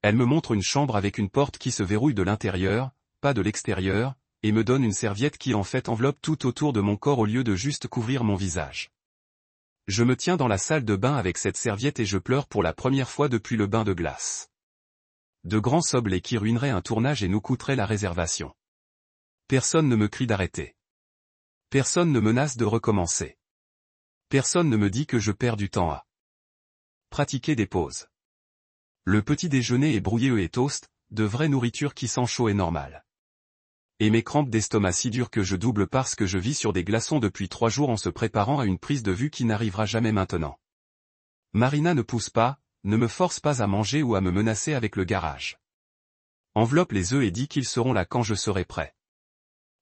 Elle me montre une chambre avec une porte qui se verrouille de l'intérieur, pas de l'extérieur, et me donne une serviette qui en fait enveloppe tout autour de mon corps au lieu de juste couvrir mon visage. Je me tiens dans la salle de bain avec cette serviette et je pleure pour la première fois depuis le bain de glace. De grands soblets qui ruineraient un tournage et nous coûteraient la réservation. Personne ne me crie d'arrêter. Personne ne menace de recommencer. Personne ne me dit que je perds du temps à pratiquer des pauses. Le petit déjeuner est brouillé œufs et toast, de vraie nourriture qui sent chaud et normal. Et mes crampes d'estomac si dures que je double parce que je vis sur des glaçons depuis 3 jours en se préparant à une prise de vue qui n'arrivera jamais maintenant. Marina ne pousse pas, ne me force pas à manger ou à me menacer avec le garage. Enveloppe les œufs et dit qu'ils seront là quand je serai prêt.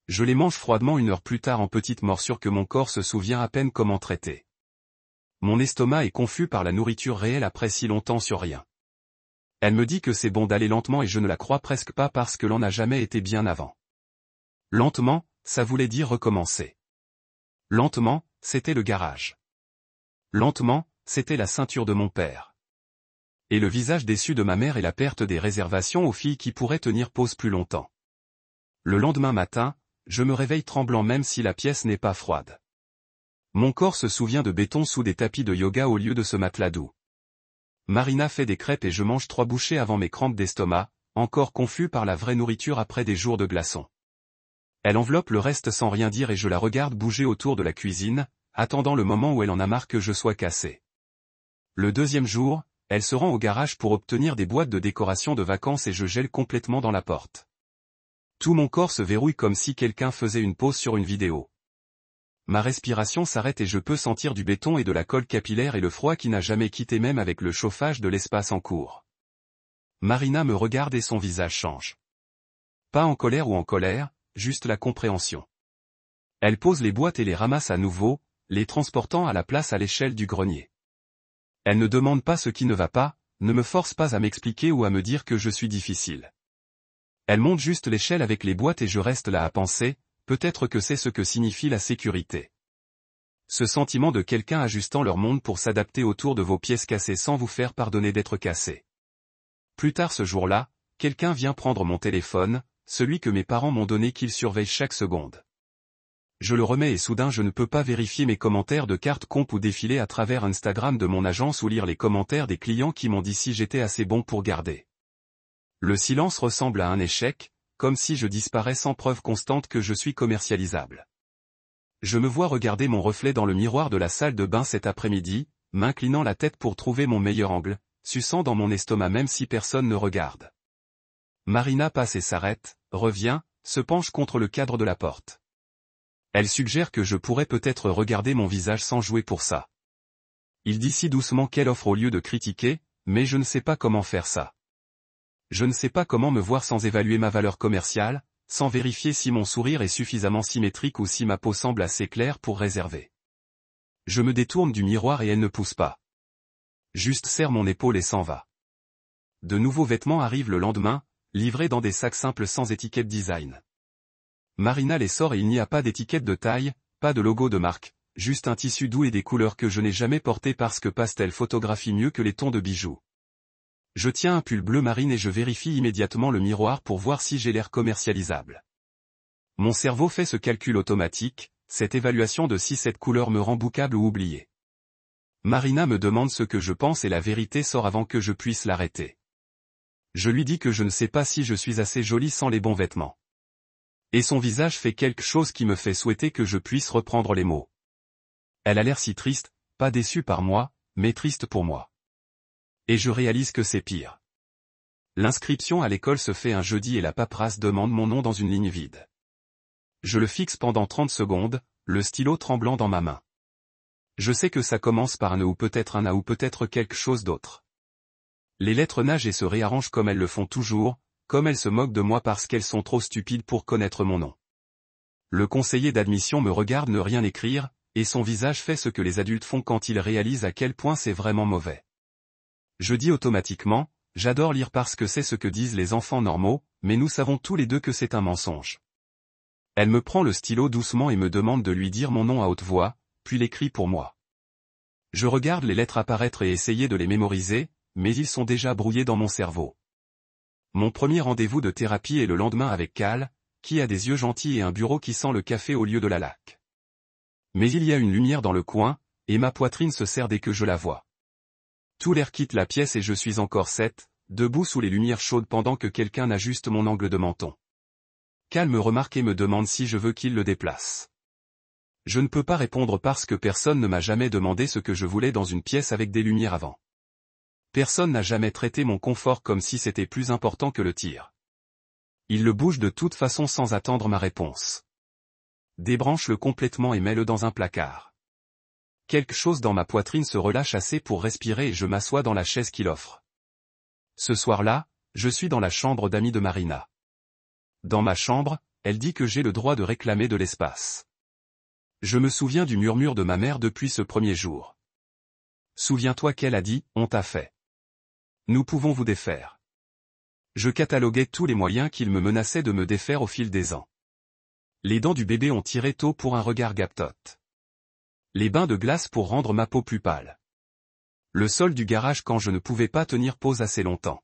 Je les mange froidement 1 heure plus tard en petites morsures que mon corps se souvient à peine comment traiter. Mon estomac est confus par la nourriture réelle après si longtemps sur rien. Elle me dit que c'est bon d'aller lentement et je ne la crois presque pas parce que l'on n'a jamais été bien avant. Lentement, ça voulait dire recommencer. Lentement, c'était le garage. Lentement, c'était la ceinture de mon père. Et le visage déçu de ma mère et la perte des réservations aux filles qui pourraient tenir pause plus longtemps. Le lendemain matin, je me réveille tremblant même si la pièce n'est pas froide. Mon corps se souvient de béton sous des tapis de yoga au lieu de ce matelas doux. Marina fait des crêpes et je mange 3 bouchées avant mes crampes d'estomac, encore confus par la vraie nourriture après des jours de glaçons. Elle enveloppe le reste sans rien dire et je la regarde bouger autour de la cuisine, attendant le moment où elle en a marre que je sois cassé. Le 2e jour, elle se rend au garage pour obtenir des boîtes de décoration de vacances et je gèle complètement dans la porte. Tout mon corps se verrouille comme si quelqu'un faisait une pause sur une vidéo. Ma respiration s'arrête et je peux sentir du béton et de la colle capillaire et le froid qui n'a jamais quitté même avec le chauffage de l'espace en cours. Marina me regarde et son visage change. Pas en colère ou en colère, juste la compréhension. Elle pose les boîtes et les ramasse à nouveau, les transportant à la place à l'échelle du grenier. Elle ne demande pas ce qui ne va pas, ne me force pas à m'expliquer ou à me dire que je suis difficile. Elle monte juste l'échelle avec les boîtes et je reste là à penser, peut-être que c'est ce que signifie la sécurité. Ce sentiment de quelqu'un ajustant leur monde pour s'adapter autour de vos pièces cassées sans vous faire pardonner d'être cassé. Plus tard ce jour-là, quelqu'un vient prendre mon téléphone, celui que mes parents m'ont donné qu'ils surveillent chaque seconde. Je le remets et soudain je ne peux pas vérifier mes commentaires de cartes comp ou défiler à travers Instagram de mon agence ou lire les commentaires des clients qui m'ont dit si j'étais assez bon pour garder. Le silence ressemble à un échec, comme si je disparais sans preuve constante que je suis commercialisable. Je me vois regarder mon reflet dans le miroir de la salle de bain cet après-midi, m'inclinant la tête pour trouver mon meilleur angle, suçant dans mon estomac même si personne ne regarde. Marina passe et s'arrête, revient, se penche contre le cadre de la porte. Elle suggère que je pourrais peut-être regarder mon visage sans jouer pour ça. Il dit si doucement qu'elle offre au lieu de critiquer, mais je ne sais pas comment faire ça. Je ne sais pas comment me voir sans évaluer ma valeur commerciale, sans vérifier si mon sourire est suffisamment symétrique ou si ma peau semble assez claire pour réserver. Je me détourne du miroir et elle ne pousse pas. Juste serre mon épaule et s'en va. De nouveaux vêtements arrivent le lendemain, livrés dans des sacs simples sans étiquette design. Marina les sort et il n'y a pas d'étiquette de taille, pas de logo de marque, juste un tissu doux et des couleurs que je n'ai jamais portées parce que pastel photographie mieux que les tons de bijoux. Je tiens un pull bleu marine et je vérifie immédiatement le miroir pour voir si j'ai l'air commercialisable. Mon cerveau fait ce calcul automatique, cette évaluation de si cette couleur me rend boucable ou oublié. Marina me demande ce que je pense et la vérité sort avant que je puisse l'arrêter. Je lui dis que je ne sais pas si je suis assez jolie sans les bons vêtements. Et son visage fait quelque chose qui me fait souhaiter que je puisse reprendre les mots. Elle a l'air si triste, pas déçue par moi, mais triste pour moi. Et je réalise que c'est pire. L'inscription à l'école se fait un jeudi et la paperasse demande mon nom dans une ligne vide. Je le fixe pendant 30 secondes, le stylo tremblant dans ma main. Je sais que ça commence par un E ou peut-être un A ou peut-être quelque chose d'autre. Les lettres nagent et se réarrangent comme elles le font toujours, comme elles se moquent de moi parce qu'elles sont trop stupides pour connaître mon nom. Le conseiller d'admission me regarde ne rien écrire, et son visage fait ce que les adultes font quand ils réalisent à quel point c'est vraiment mauvais. Je dis automatiquement, j'adore lire parce que c'est ce que disent les enfants normaux, mais nous savons tous les deux que c'est un mensonge. Elle me prend le stylo doucement et me demande de lui dire mon nom à haute voix, puis l'écrit pour moi. Je regarde les lettres apparaître et essayer de les mémoriser, mais ils sont déjà brouillés dans mon cerveau. Mon premier rendez-vous de thérapie est le lendemain avec Cal, qui a des yeux gentils et un bureau qui sent le café au lieu de la laque. Mais il y a une lumière dans le coin, et ma poitrine se serre dès que je la vois. Tout l'air quitte la pièce et je suis encore debout sous les lumières chaudes pendant que quelqu'un ajuste mon angle de menton. Cal me remarque et me demande si je veux qu'il le déplace. Je ne peux pas répondre parce que personne ne m'a jamais demandé ce que je voulais dans une pièce avec des lumières avant. Personne n'a jamais traité mon confort comme si c'était plus important que le tir. Il le bouge de toute façon sans attendre ma réponse. Débranche-le complètement et mets-le dans un placard. Quelque chose dans ma poitrine se relâche assez pour respirer et je m'assois dans la chaise qu'il offre. Ce soir-là, je suis dans la chambre d'amis de Marina. Dans ma chambre, elle dit que j'ai le droit de réclamer de l'espace. Je me souviens du murmure de ma mère depuis ce premier jour. Souviens-toi qu'elle a dit, on t'a fait. Nous pouvons vous défaire. Je cataloguais tous les moyens qu'il me menaçait de me défaire au fil des ans. Les dents du bébé ont tiré tôt pour un regard gaptote. Les bains de glace pour rendre ma peau plus pâle. Le sol du garage quand je ne pouvais pas tenir pause assez longtemps.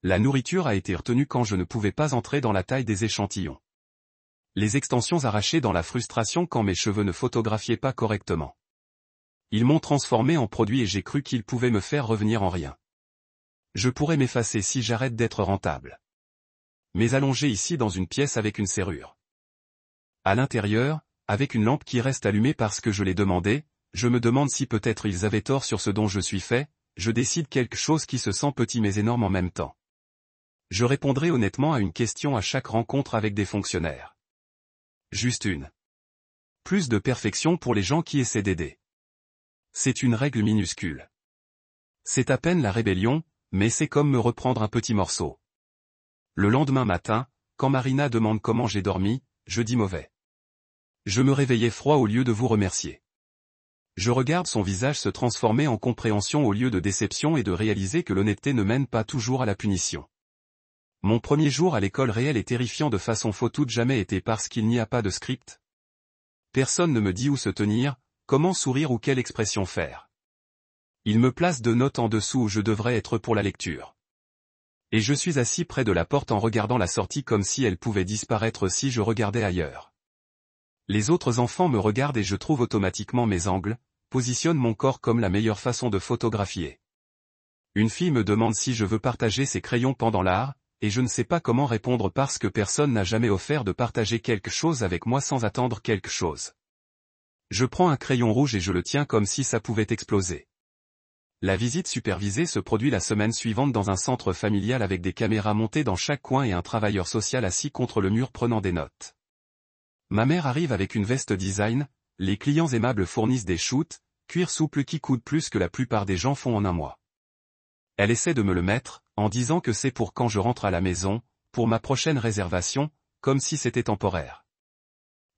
La nourriture a été retenue quand je ne pouvais pas entrer dans la taille des échantillons. Les extensions arrachées dans la frustration quand mes cheveux ne photographiaient pas correctement. Ils m'ont transformé en produit et j'ai cru qu'ils pouvaient me faire revenir en rien. Je pourrais m'effacer si j'arrête d'être rentable. Mais allongé ici dans une pièce avec une serrure. À l'intérieur, avec une lampe qui reste allumée parce que je l'ai demandé, je me demande si peut-être ils avaient tort sur ce dont je suis fait, je décide quelque chose qui se sent petit mais énorme en même temps. Je répondrai honnêtement à une question à chaque rencontre avec des fonctionnaires. Juste une. Plus de perfection pour les gens qui essaient d'aider. C'est une règle minuscule. C'est à peine la rébellion, mais c'est comme me reprendre un petit morceau. Le lendemain matin, quand Marina demande comment j'ai dormi, je dis mauvais. Je me réveillais froid au lieu de vous remercier. Je regarde son visage se transformer en compréhension au lieu de déception et de réaliser que l'honnêteté ne mène pas toujours à la punition. Mon premier jour à l'école réelle est terrifiant de façon faut toute jamais été parce qu'il n'y a pas de script. Personne ne me dit où se tenir, comment sourire ou quelle expression faire. Il me place 2 notes en dessous où je devrais être pour la lecture. Et je suis assis près de la porte en regardant la sortie comme si elle pouvait disparaître si je regardais ailleurs. Les autres enfants me regardent et je trouve automatiquement mes angles, positionne mon corps comme la meilleure façon de photographier. Une fille me demande si je veux partager ses crayons pendant l'art, et je ne sais pas comment répondre parce que personne n'a jamais offert de partager quelque chose avec moi sans attendre quelque chose. Je prends un crayon rouge et je le tiens comme si ça pouvait exploser. La visite supervisée se produit la semaine suivante dans un centre familial avec des caméras montées dans chaque coin et un travailleur social assis contre le mur prenant des notes. Ma mère arrive avec une veste design, les clients aimables fournissent des shoots, cuir souple qui coûte plus que la plupart des gens font en un mois. Elle essaie de me le mettre, en disant que c'est pour quand je rentre à la maison, pour ma prochaine réservation, comme si c'était temporaire.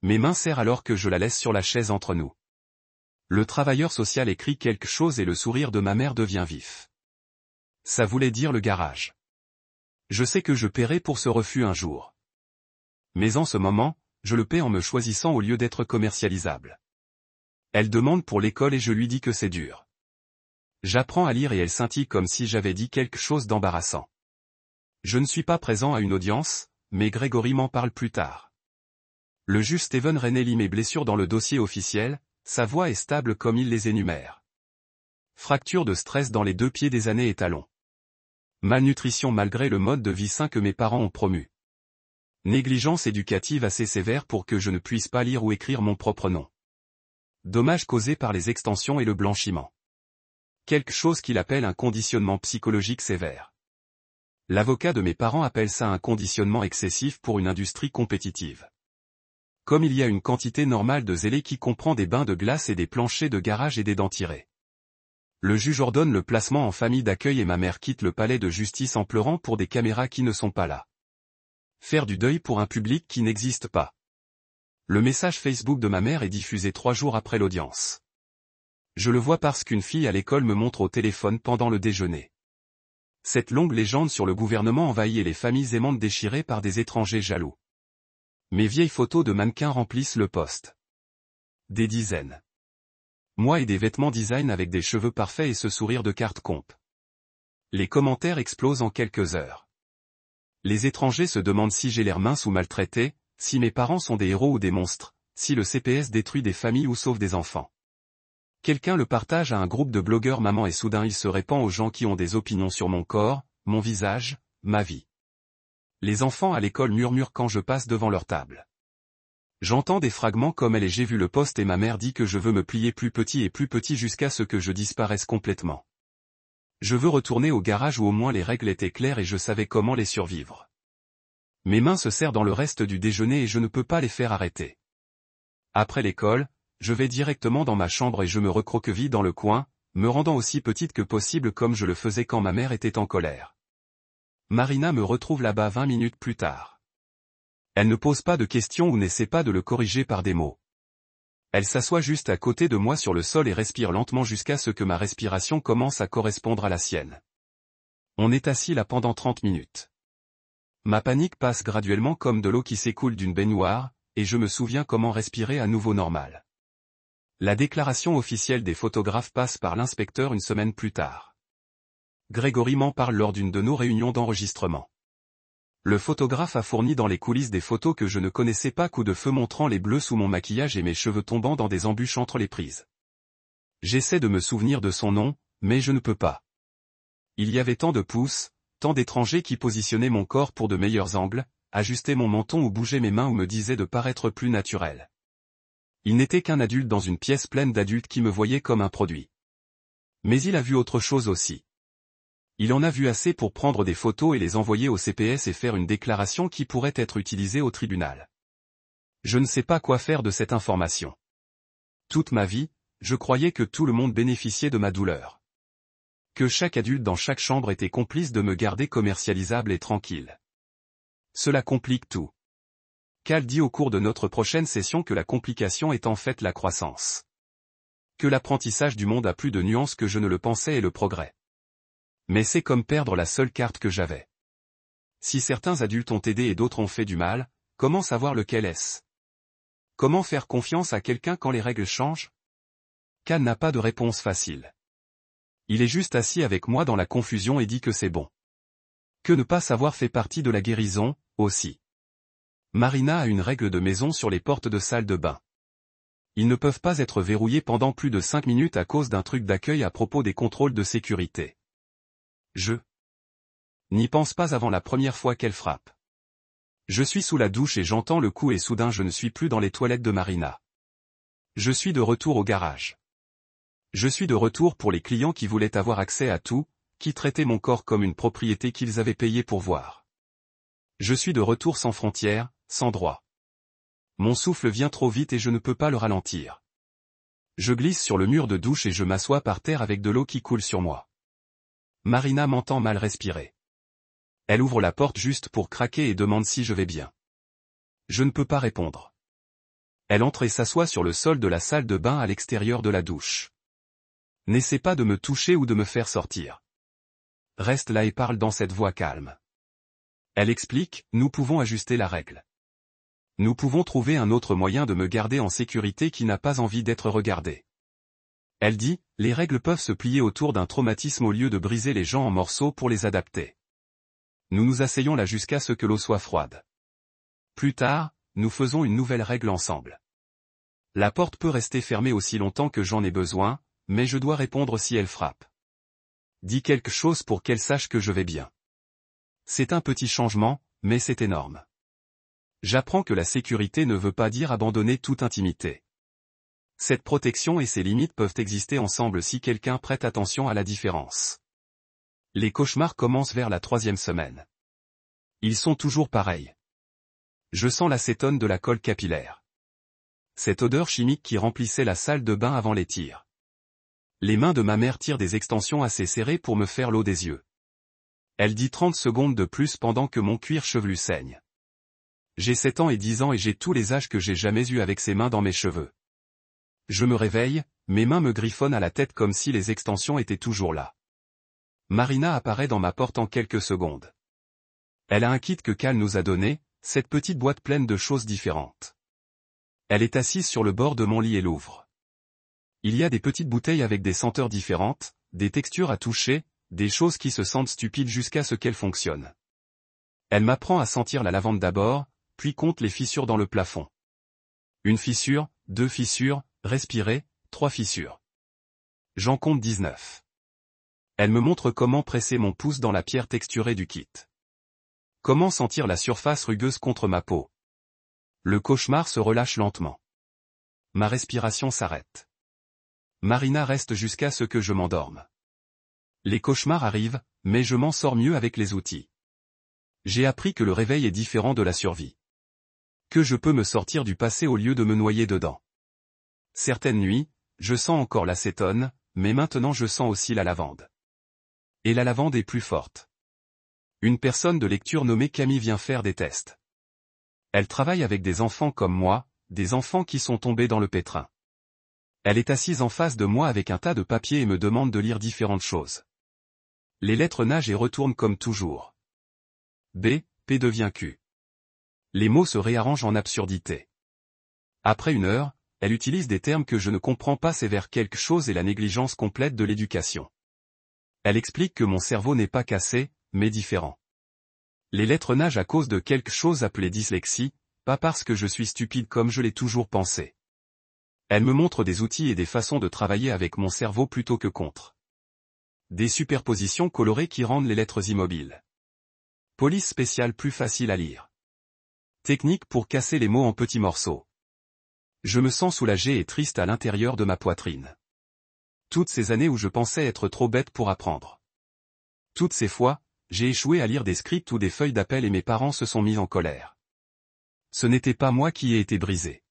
Mes mains serrent alors que je la laisse sur la chaise entre nous. Le travailleur social écrit quelque chose et le sourire de ma mère devient vif. Ça voulait dire le garage. Je sais que je paierai pour ce refus un jour. Mais en ce moment, je le paie en me choisissant au lieu d'être commercialisable. Elle demande pour l'école et je lui dis que c'est dur. J'apprends à lire et elle scintille comme si j'avais dit quelque chose d'embarrassant. Je ne suis pas présent à une audience, mais Grégory m'en parle plus tard. Le juge Steven René lit mes blessures dans le dossier officiel, sa voix est stable comme il les énumère. Fracture de stress dans les 2 pieds des années et talons. Malnutrition malgré le mode de vie sain que mes parents ont promu. Négligence éducative assez sévère pour que je ne puisse pas lire ou écrire mon propre nom. Dommages causés par les extensions et le blanchiment. Quelque chose qu'il appelle un conditionnement psychologique sévère. L'avocat de mes parents appelle ça un conditionnement excessif pour une industrie compétitive. Comme il y a une quantité normale de zélés qui comprend des bains de glace et des planchers de garage et des dents tirées. Le juge ordonne le placement en famille d'accueil et ma mère quitte le palais de justice en pleurant pour des caméras qui ne sont pas là. Faire du deuil pour un public qui n'existe pas. Le message Facebook de ma mère est diffusé 3 jours après l'audience. Je le vois parce qu'une fille à l'école me montre au téléphone pendant le déjeuner. Cette longue légende sur le gouvernement envahi et les familles aimantes déchirées par des étrangers jaloux. Mes vieilles photos de mannequins remplissent le poste. Des dizaines. Moi et des vêtements design avec des cheveux parfaits et ce sourire de carte comp. Les commentaires explosent en quelques heures. Les étrangers se demandent si j'ai l'air mince ou maltraité, si mes parents sont des héros ou des monstres, si le CPS détruit des familles ou sauve des enfants. Quelqu'un le partage à un groupe de blogueurs maman et soudain il se répand aux gens qui ont des opinions sur mon corps, mon visage, ma vie. Les enfants à l'école murmurent quand je passe devant leur table. J'entends des fragments comme elle et j'ai vu le poste et ma mère dit que je veux me plier plus petit et plus petit jusqu'à ce que je disparaisse complètement. Je veux retourner au garage où au moins les règles étaient claires et je savais comment les survivre. Mes mains se serrent dans le reste du déjeuner et je ne peux pas les faire arrêter. Après l'école, je vais directement dans ma chambre et je me recroqueville dans le coin, me rendant aussi petite que possible comme je le faisais quand ma mère était en colère. Marina me retrouve là-bas 20 minutes plus tard. Elle ne pose pas de questions ou n'essaie pas de le corriger par des mots. Elle s'assoit juste à côté de moi sur le sol et respire lentement jusqu'à ce que ma respiration commence à correspondre à la sienne. On est assis là pendant 30 minutes. Ma panique passe graduellement comme de l'eau qui s'écoule d'une baignoire, et je me souviens comment respirer à nouveau normal. La déclaration officielle des photographes passe par l'inspecteur une semaine plus tard. Grégory m'en parle lors d'une de nos réunions d'enregistrement. Le photographe a fourni dans les coulisses des photos que je ne connaissais pas, coups de feu montrant les bleus sous mon maquillage et mes cheveux tombant dans des embûches entre les prises. J'essaie de me souvenir de son nom, mais je ne peux pas. Il y avait tant de pouces, tant d'étrangers qui positionnaient mon corps pour de meilleurs angles, ajustaient mon menton ou bougeaient mes mains ou me disaient de paraître plus naturel. Il n'était qu'un adulte dans une pièce pleine d'adultes qui me voyaient comme un produit. Mais il a vu autre chose aussi. Il en a vu assez pour prendre des photos et les envoyer au CPS et faire une déclaration qui pourrait être utilisée au tribunal. Je ne sais pas quoi faire de cette information. Toute ma vie, je croyais que tout le monde bénéficiait de ma douleur. Que chaque adulte dans chaque chambre était complice de me garder commercialisable et tranquille. Cela complique tout. Cal dit au cours de notre prochaine session que la complication est en fait la croissance. Que l'apprentissage du monde a plus de nuances que je ne le pensais et le progrès. Mais c'est comme perdre la seule carte que j'avais. Si certains adultes ont aidé et d'autres ont fait du mal, comment savoir lequel est-ce? Comment faire confiance à quelqu'un quand les règles changent? Cal n'a pas de réponse facile. Il est juste assis avec moi dans la confusion et dit que c'est bon. Que ne pas savoir fait partie de la guérison, aussi. Marina a une règle de maison sur les portes de salle de bain. Ils ne peuvent pas être verrouillés pendant plus de 5 minutes à cause d'un truc d'accueil à propos des contrôles de sécurité. Je n'y pense pas avant la première fois qu'elle frappe. Je suis sous la douche et j'entends le coup et soudain je ne suis plus dans les toilettes de Marina. Je suis de retour au garage. Je suis de retour pour les clients qui voulaient avoir accès à tout, qui traitaient mon corps comme une propriété qu'ils avaient payé pour voir. Je suis de retour sans frontières, sans droit. Mon souffle vient trop vite et je ne peux pas le ralentir. Je glisse sur le mur de douche et je m'assois par terre avec de l'eau qui coule sur moi. Marina m'entend mal respirer. Elle ouvre la porte juste pour craquer et demande si je vais bien. Je ne peux pas répondre. Elle entre et s'assoit sur le sol de la salle de bain à l'extérieur de la douche. N'essaie pas de me toucher ou de me faire sortir. Reste là et parle dans cette voix calme. Elle explique, nous pouvons ajuster la règle. Nous pouvons trouver un autre moyen de me garder en sécurité qui n'a pas envie d'être regardé. Elle dit, les règles peuvent se plier autour d'un traumatisme au lieu de briser les gens en morceaux pour les adapter. Nous nous asseyons là jusqu'à ce que l'eau soit froide. Plus tard, nous faisons une nouvelle règle ensemble. La porte peut rester fermée aussi longtemps que j'en ai besoin, mais je dois répondre si elle frappe. Dis quelque chose pour qu'elle sache que je vais bien. C'est un petit changement, mais c'est énorme. J'apprends que la sécurité ne veut pas dire abandonner toute intimité. Cette protection et ses limites peuvent exister ensemble si quelqu'un prête attention à la différence. Les cauchemars commencent vers la 3e semaine. Ils sont toujours pareils. Je sens l'acétone de la colle capillaire. Cette odeur chimique qui remplissait la salle de bain avant les tirs. Les mains de ma mère tirent des extensions assez serrées pour me faire l'eau des yeux. Elle dit 30 secondes de plus pendant que mon cuir chevelu saigne. J'ai 7 ans et 10 ans et j'ai tous les âges que j'ai jamais eus avec ses mains dans mes cheveux. Je me réveille, mes mains me griffonnent à la tête comme si les extensions étaient toujours là. Marina apparaît dans ma porte en quelques secondes. Elle a un kit que Cal nous a donné, cette petite boîte pleine de choses différentes. Elle est assise sur le bord de mon lit et l'ouvre. Il y a des petites bouteilles avec des senteurs différentes, des textures à toucher, des choses qui se sentent stupides jusqu'à ce qu'elles fonctionnent. Elle m'apprend à sentir la lavande d'abord, puis compte les fissures dans le plafond. Une fissure, 2 fissures, respirer, 3 fissures. J'en compte 19. Elle me montre comment presser mon pouce dans la pierre texturée du kit. Comment sentir la surface rugueuse contre ma peau. Le cauchemar se relâche lentement. Ma respiration s'arrête. Marina reste jusqu'à ce que je m'endorme. Les cauchemars arrivent, mais je m'en sors mieux avec les outils. J'ai appris que le réveil est différent de la survie. Que je peux me sortir du passé au lieu de me noyer dedans. Certaines nuits, je sens encore l'acétone, mais maintenant je sens aussi la lavande. Et la lavande est plus forte. Une personne de lecture nommée Camille vient faire des tests. Elle travaille avec des enfants comme moi, des enfants qui sont tombés dans le pétrin. Elle est assise en face de moi avec un tas de papiers et me demande de lire différentes choses. Les lettres nagent et retournent comme toujours. B, P devient Q. Les mots se réarrangent en absurdité. Après une heure, elle utilise des termes que je ne comprends pas, c'est vers quelque chose et la négligence complète de l'éducation. Elle explique que mon cerveau n'est pas cassé, mais différent. Les lettres nagent à cause de quelque chose appelé dyslexie, pas parce que je suis stupide comme je l'ai toujours pensé. Elle me montre des outils et des façons de travailler avec mon cerveau plutôt que contre. Des superpositions colorées qui rendent les lettres immobiles. Police spéciale plus facile à lire. Technique pour casser les mots en petits morceaux. Je me sens soulagé et triste à l'intérieur de ma poitrine. Toutes ces années où je pensais être trop bête pour apprendre. Toutes ces fois, j'ai échoué à lire des scripts ou des feuilles d'appel et mes parents se sont mis en colère. Ce n'était pas moi qui ai été brisé.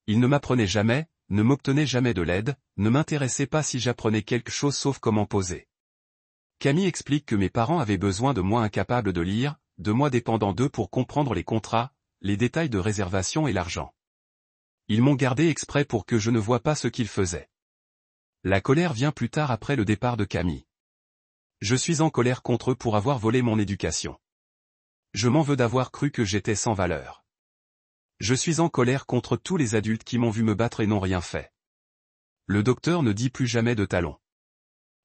Ils ne m'apprenaient jamais, ne m'obtenaient jamais de l'aide, ne m'intéressaient pas si j'apprenais quelque chose sauf comment poser. Camille explique que mes parents avaient besoin de moi incapable de lire, de moi dépendant d'eux pour comprendre les contrats, les détails de réservation et l'argent. Ils m'ont gardé exprès pour que je ne voie pas ce qu'ils faisaient. La colère vient plus tard après le départ de Camille. Je suis en colère contre eux pour avoir volé mon éducation. Je m'en veux d'avoir cru que j'étais sans valeur. Je suis en colère contre tous les adultes qui m'ont vu me battre et n'ont rien fait. Le docteur ne dit plus jamais de talons.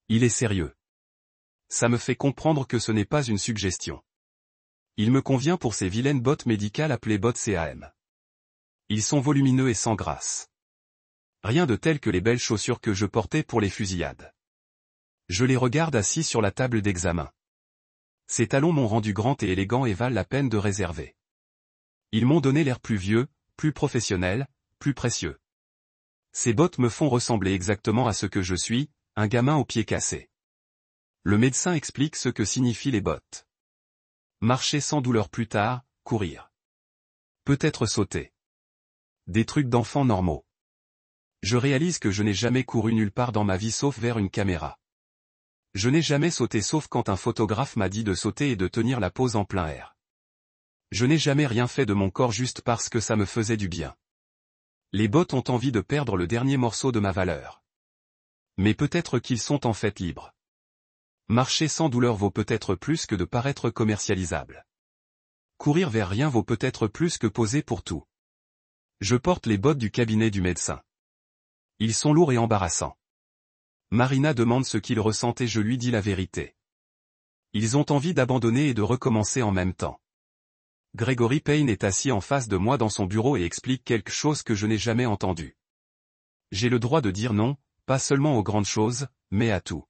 Il est sérieux. Ça me fait comprendre que ce n'est pas une suggestion. Il me convient pour ces vilaines bottes médicales appelées bottes CAM. Ils sont volumineux et sans grâce. Rien de tel que les belles chaussures que je portais pour les fusillades. Je les regarde assis sur la table d'examen. Ces talons m'ont rendu grand et élégant et valent la peine de réserver. Ils m'ont donné l'air plus vieux, plus professionnel, plus précieux. Ces bottes me font ressembler exactement à ce que je suis, un gamin aux pieds cassés. Le médecin explique ce que signifient les bottes. Marcher sans douleur plus tard, courir. Peut-être sauter. Des trucs d'enfants normaux. Je réalise que je n'ai jamais couru nulle part dans ma vie sauf vers une caméra. Je n'ai jamais sauté sauf quand un photographe m'a dit de sauter et de tenir la pose en plein air. Je n'ai jamais rien fait de mon corps juste parce que ça me faisait du bien. Les bottes ont envie de perdre le dernier morceau de ma valeur. Mais peut-être qu'ils sont en fait libres. Marcher sans douleur vaut peut-être plus que de paraître commercialisable. Courir vers rien vaut peut-être plus que poser pour tout. Je porte les bottes du cabinet du médecin. Ils sont lourds et embarrassants. Marina demande ce qu'ils ressentent et je lui dis la vérité. Ils ont envie d'abandonner et de recommencer en même temps. Gregory Payne est assis en face de moi dans son bureau et explique quelque chose que je n'ai jamais entendu. J'ai le droit de dire non, pas seulement aux grandes choses, mais à tout.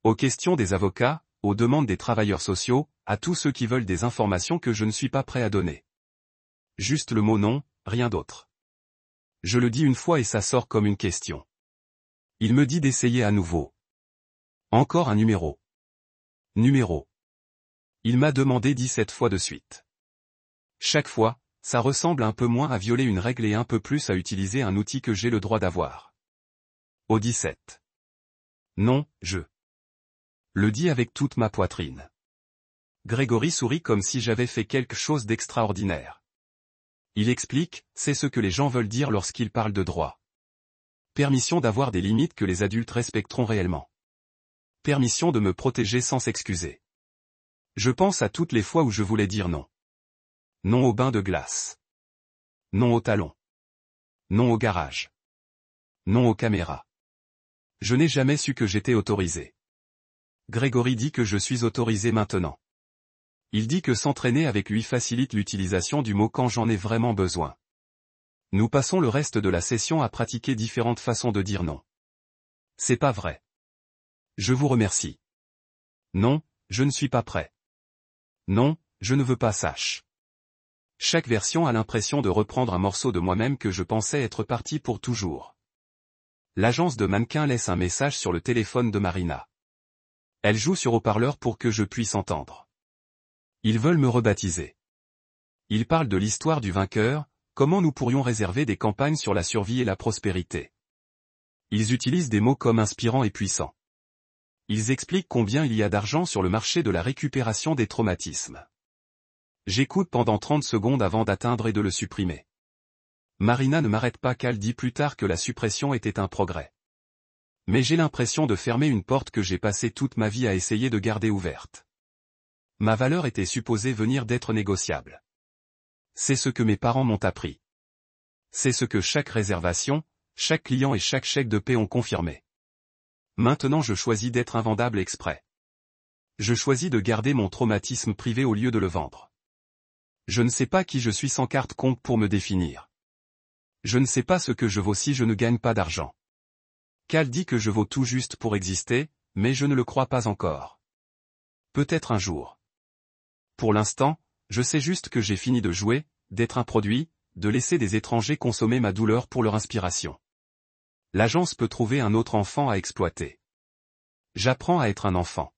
Aux questions des avocats, aux demandes des travailleurs sociaux, à tous ceux qui veulent des informations que je ne suis pas prêt à donner. Juste le mot non, rien d'autre. Je le dis une fois et ça sort comme une question. Il me dit d'essayer à nouveau. Encore un numéro. Numéro. Il m'a demandé 17 fois de suite. Chaque fois, ça ressemble un peu moins à violer une règle et un peu plus à utiliser un outil que j'ai le droit d'avoir. Au 17. Non, je le dis avec toute ma poitrine. Grégory sourit comme si j'avais fait quelque chose d'extraordinaire. Il explique, c'est ce que les gens veulent dire lorsqu'ils parlent de droit. Permission d'avoir des limites que les adultes respecteront réellement. Permission de me protéger sans s'excuser. Je pense à toutes les fois où je voulais dire non. Non au bain de glace. Non au talon. Non au garage. Non aux caméras. Je n'ai jamais su que j'étais autorisé. Grégory dit que je suis autorisé maintenant. Il dit que s'entraîner avec lui facilite l'utilisation du mot quand j'en ai vraiment besoin. Nous passons le reste de la session à pratiquer différentes façons de dire non. C'est pas vrai. Je vous remercie. Non, je ne suis pas prêt. Non, je ne veux pas sache. Chaque version a l'impression de reprendre un morceau de moi-même que je pensais être parti pour toujours. L'agence de mannequins laisse un message sur le téléphone de Marina. Elle joue sur haut-parleur pour que je puisse entendre. Ils veulent me rebaptiser. Ils parlent de l'histoire du vainqueur, comment nous pourrions réserver des campagnes sur la survie et la prospérité. Ils utilisent des mots comme inspirant et puissant. Ils expliquent combien il y a d'argent sur le marché de la récupération des traumatismes. J'écoute pendant 30 secondes avant d'atteindre et de le supprimer. Marina ne m'arrête pas. Cal dit plus tard que la suppression était un progrès. Mais j'ai l'impression de fermer une porte que j'ai passé toute ma vie à essayer de garder ouverte. Ma valeur était supposée venir d'être négociable. C'est ce que mes parents m'ont appris. C'est ce que chaque réservation, chaque client et chaque chèque de paie ont confirmé. Maintenant je choisis d'être invendable exprès. Je choisis de garder mon traumatisme privé au lieu de le vendre. Je ne sais pas qui je suis sans carte compte pour me définir. Je ne sais pas ce que je vaux si je ne gagne pas d'argent. Cal dit que je vaux tout juste pour exister, mais je ne le crois pas encore. Peut-être un jour. Pour l'instant, je sais juste que j'ai fini de jouer, d'être un produit, de laisser des étrangers consommer ma douleur pour leur inspiration. L'agence peut trouver un autre enfant à exploiter. J'apprends à être un enfant.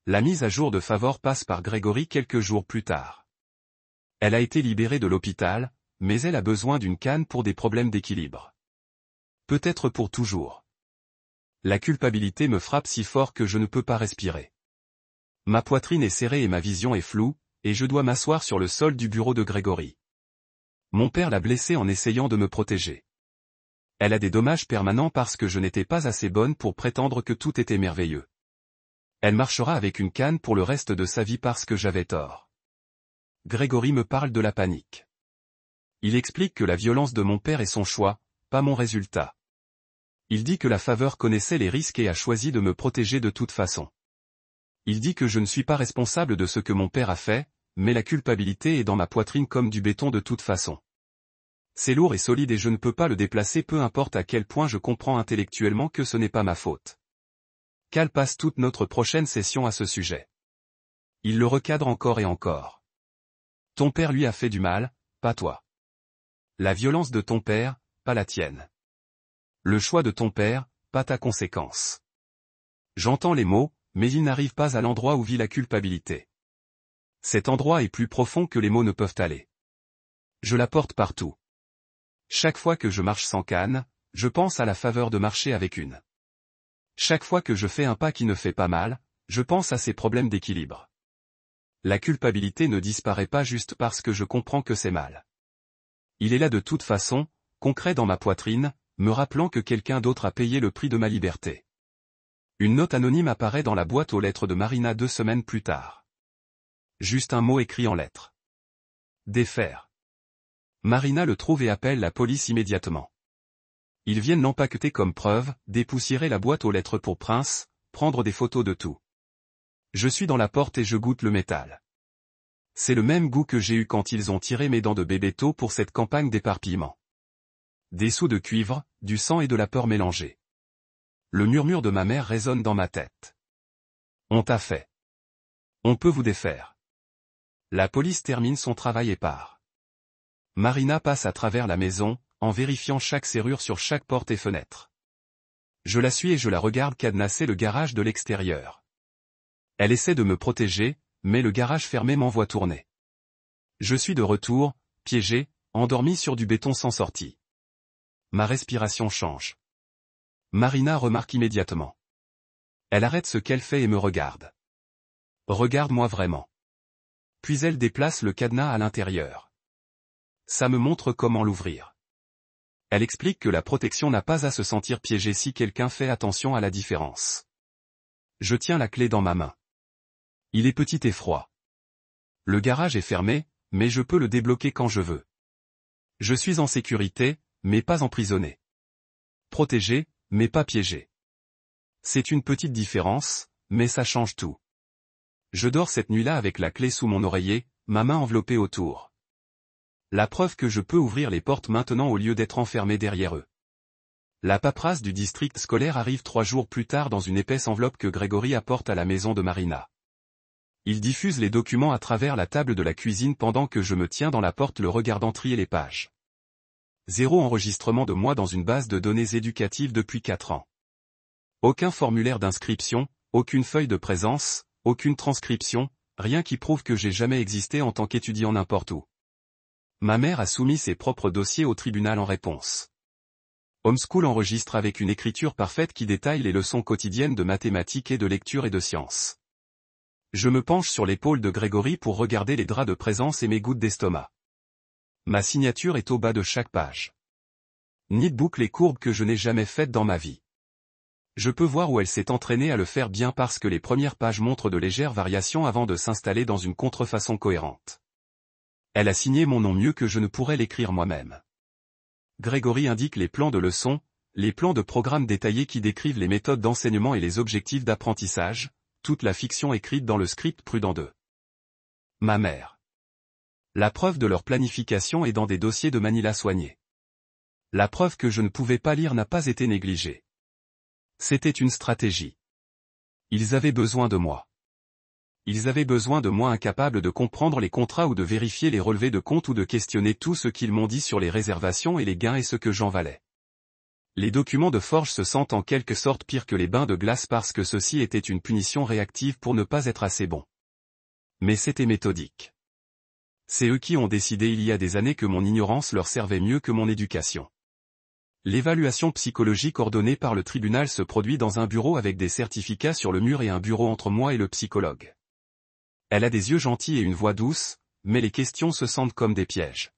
La mise à jour de Favor passe par Grégory quelques jours plus tard. Elle a été libérée de l'hôpital, mais elle a besoin d'une canne pour des problèmes d'équilibre. Peut-être pour toujours. La culpabilité me frappe si fort que je ne peux pas respirer. Ma poitrine est serrée et ma vision est floue, et je dois m'asseoir sur le sol du bureau de Grégory. Mon père l'a blessée en essayant de me protéger. Elle a des dommages permanents parce que je n'étais pas assez bonne pour prétendre que tout était merveilleux. Elle marchera avec une canne pour le reste de sa vie parce que j'avais tort. Grégory me parle de la panique. Il explique que la violence de mon père est son choix, pas mon résultat. Il dit que la Faveur connaissait les risques et a choisi de me protéger de toute façon. Il dit que je ne suis pas responsable de ce que mon père a fait, mais la culpabilité est dans ma poitrine comme du béton de toute façon. C'est lourd et solide et je ne peux pas le déplacer peu importe à quel point je comprends intellectuellement que ce n'est pas ma faute. Cal passe toute notre prochaine session à ce sujet. Il le recadre encore et encore. Ton père lui a fait du mal, pas toi. La violence de ton père, pas la tienne. Le choix de ton père, pas ta conséquence. J'entends les mots, mais ils n'arrivent pas à l'endroit où vit la culpabilité. Cet endroit est plus profond que les mots ne peuvent aller. Je la porte partout. Chaque fois que je marche sans canne, je pense à la faveur de marcher avec une. Chaque fois que je fais un pas qui ne fait pas mal, je pense à ces problèmes d'équilibre. La culpabilité ne disparaît pas juste parce que je comprends que c'est mal. Il est là de toute façon, concret dans ma poitrine, me rappelant que quelqu'un d'autre a payé le prix de ma liberté. Une note anonyme apparaît dans la boîte aux lettres de Marina 2 semaines plus tard. Juste un mot écrit en lettres. Défaire. Marina le trouve et appelle la police immédiatement. Ils viennent l'empaqueter comme preuve, dépoussiérer la boîte aux lettres pour Prince, prendre des photos de tout. Je suis dans la porte et je goûte le métal. C'est le même goût que j'ai eu quand ils ont tiré mes dents de bébéto pour cette campagne d'éparpillement. Des sous de cuivre, du sang et de la peur mélangés. Le murmure de ma mère résonne dans ma tête. On t'a fait. On peut vous défaire. La police termine son travail et part. Marina passe à travers la maison, en vérifiant chaque serrure sur chaque porte et fenêtre. Je la suis et je la regarde cadenasser le garage de l'extérieur. Elle essaie de me protéger, mais le garage fermé m'envoie tourner. Je suis de retour, piégé, endormi sur du béton sans sortie. Ma respiration change. Marina remarque immédiatement. Elle arrête ce qu'elle fait et me regarde. Regarde-moi vraiment. Puis elle déplace le cadenas à l'intérieur. Ça me montre comment l'ouvrir. Elle explique que la protection n'a pas à se sentir piégée si quelqu'un fait attention à la différence. Je tiens la clé dans ma main. Il est petit et froid. Le garage est fermé, mais je peux le débloquer quand je veux. Je suis en sécurité, mais pas emprisonné. Protégé, mais pas piégé. C'est une petite différence, mais ça change tout. Je dors cette nuit-là avec la clé sous mon oreiller, ma main enveloppée autour. La preuve que je peux ouvrir les portes maintenant au lieu d'être enfermé derrière eux. La paperasse du district scolaire arrive 3 jours plus tard dans une épaisse enveloppe que Grégory apporte à la maison de Marina. Il diffuse les documents à travers la table de la cuisine pendant que je me tiens dans la porte le regardant trier les pages. 0 enregistrement de moi dans une base de données éducatives depuis 4 ans. Aucun formulaire d'inscription, aucune feuille de présence, aucune transcription, rien qui prouve que j'ai jamais existé en tant qu'étudiant n'importe où. Ma mère a soumis ses propres dossiers au tribunal en réponse. Homeschool enregistre avec une écriture parfaite qui détaille les leçons quotidiennes de mathématiques et de lecture et de sciences. Je me penche sur l'épaule de Grégory pour regarder les draps de présence et mes gouttes d'estomac. Ma signature est au bas de chaque page. Ni de boucles et courbes que je n'ai jamais faites dans ma vie. Je peux voir où elle s'est entraînée à le faire bien parce que les premières pages montrent de légères variations avant de s'installer dans une contrefaçon cohérente. Elle a signé mon nom mieux que je ne pourrais l'écrire moi-même. Grégory indique les plans de leçons, les plans de programmes détaillés qui décrivent les méthodes d'enseignement et les objectifs d'apprentissage, toute la fiction écrite dans le script Prudent 2. Ma mère. La preuve de leur planification est dans des dossiers de Manila soignés. La preuve que je ne pouvais pas lire n'a pas été négligée. C'était une stratégie. Ils avaient besoin de moi. Ils avaient besoin de moi incapable de comprendre les contrats ou de vérifier les relevés de compte ou de questionner tout ce qu'ils m'ont dit sur les réservations et les gains et ce que j'en valais. Les documents de forge se sentent en quelque sorte pires que les bains de glace parce que ceci était une punition réactive pour ne pas être assez bon. Mais c'était méthodique. C'est eux qui ont décidé il y a des années que mon ignorance leur servait mieux que mon éducation. L'évaluation psychologique ordonnée par le tribunal se produit dans un bureau avec des certificats sur le mur et un bureau entre moi et le psychologue. Elle a des yeux gentils et une voix douce, mais les questions se sentent comme des pièges.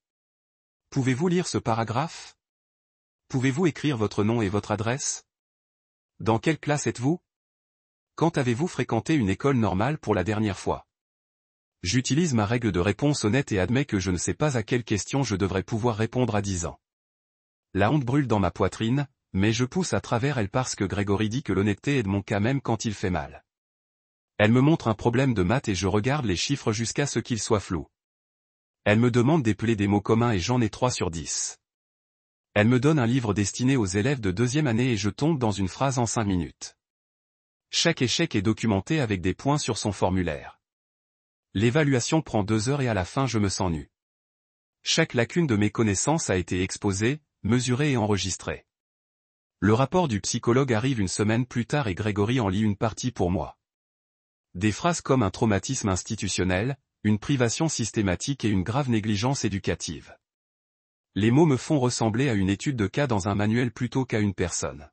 Pouvez-vous lire ce paragraphe? Pouvez-vous écrire votre nom et votre adresse? Dans quelle classe êtes-vous? Quand avez-vous fréquenté une école normale pour la dernière fois? J'utilise ma règle de réponse honnête et admets que je ne sais pas à quelle question je devrais pouvoir répondre à 10 ans. La honte brûle dans ma poitrine, mais je pousse à travers elle parce que Grégory dit que l'honnêteté est de mon cas même quand il fait mal. Elle me montre un problème de maths et je regarde les chiffres jusqu'à ce qu'ils soient flous. Elle me demande d'épeler des mots communs et j'en ai 3 sur 10. Elle me donne un livre destiné aux élèves de 2e année et je tombe dans une phrase en 5 minutes. Chaque échec est documenté avec des points sur son formulaire. L'évaluation prend 2 heures et à la fin je me sens nu. Chaque lacune de mes connaissances a été exposée, mesurée et enregistrée. Le rapport du psychologue arrive une semaine plus tard et Grégory en lit une partie pour moi. Des phrases comme un traumatisme institutionnel, une privation systématique et une grave négligence éducative. Les mots me font ressembler à une étude de cas dans un manuel plutôt qu'à une personne.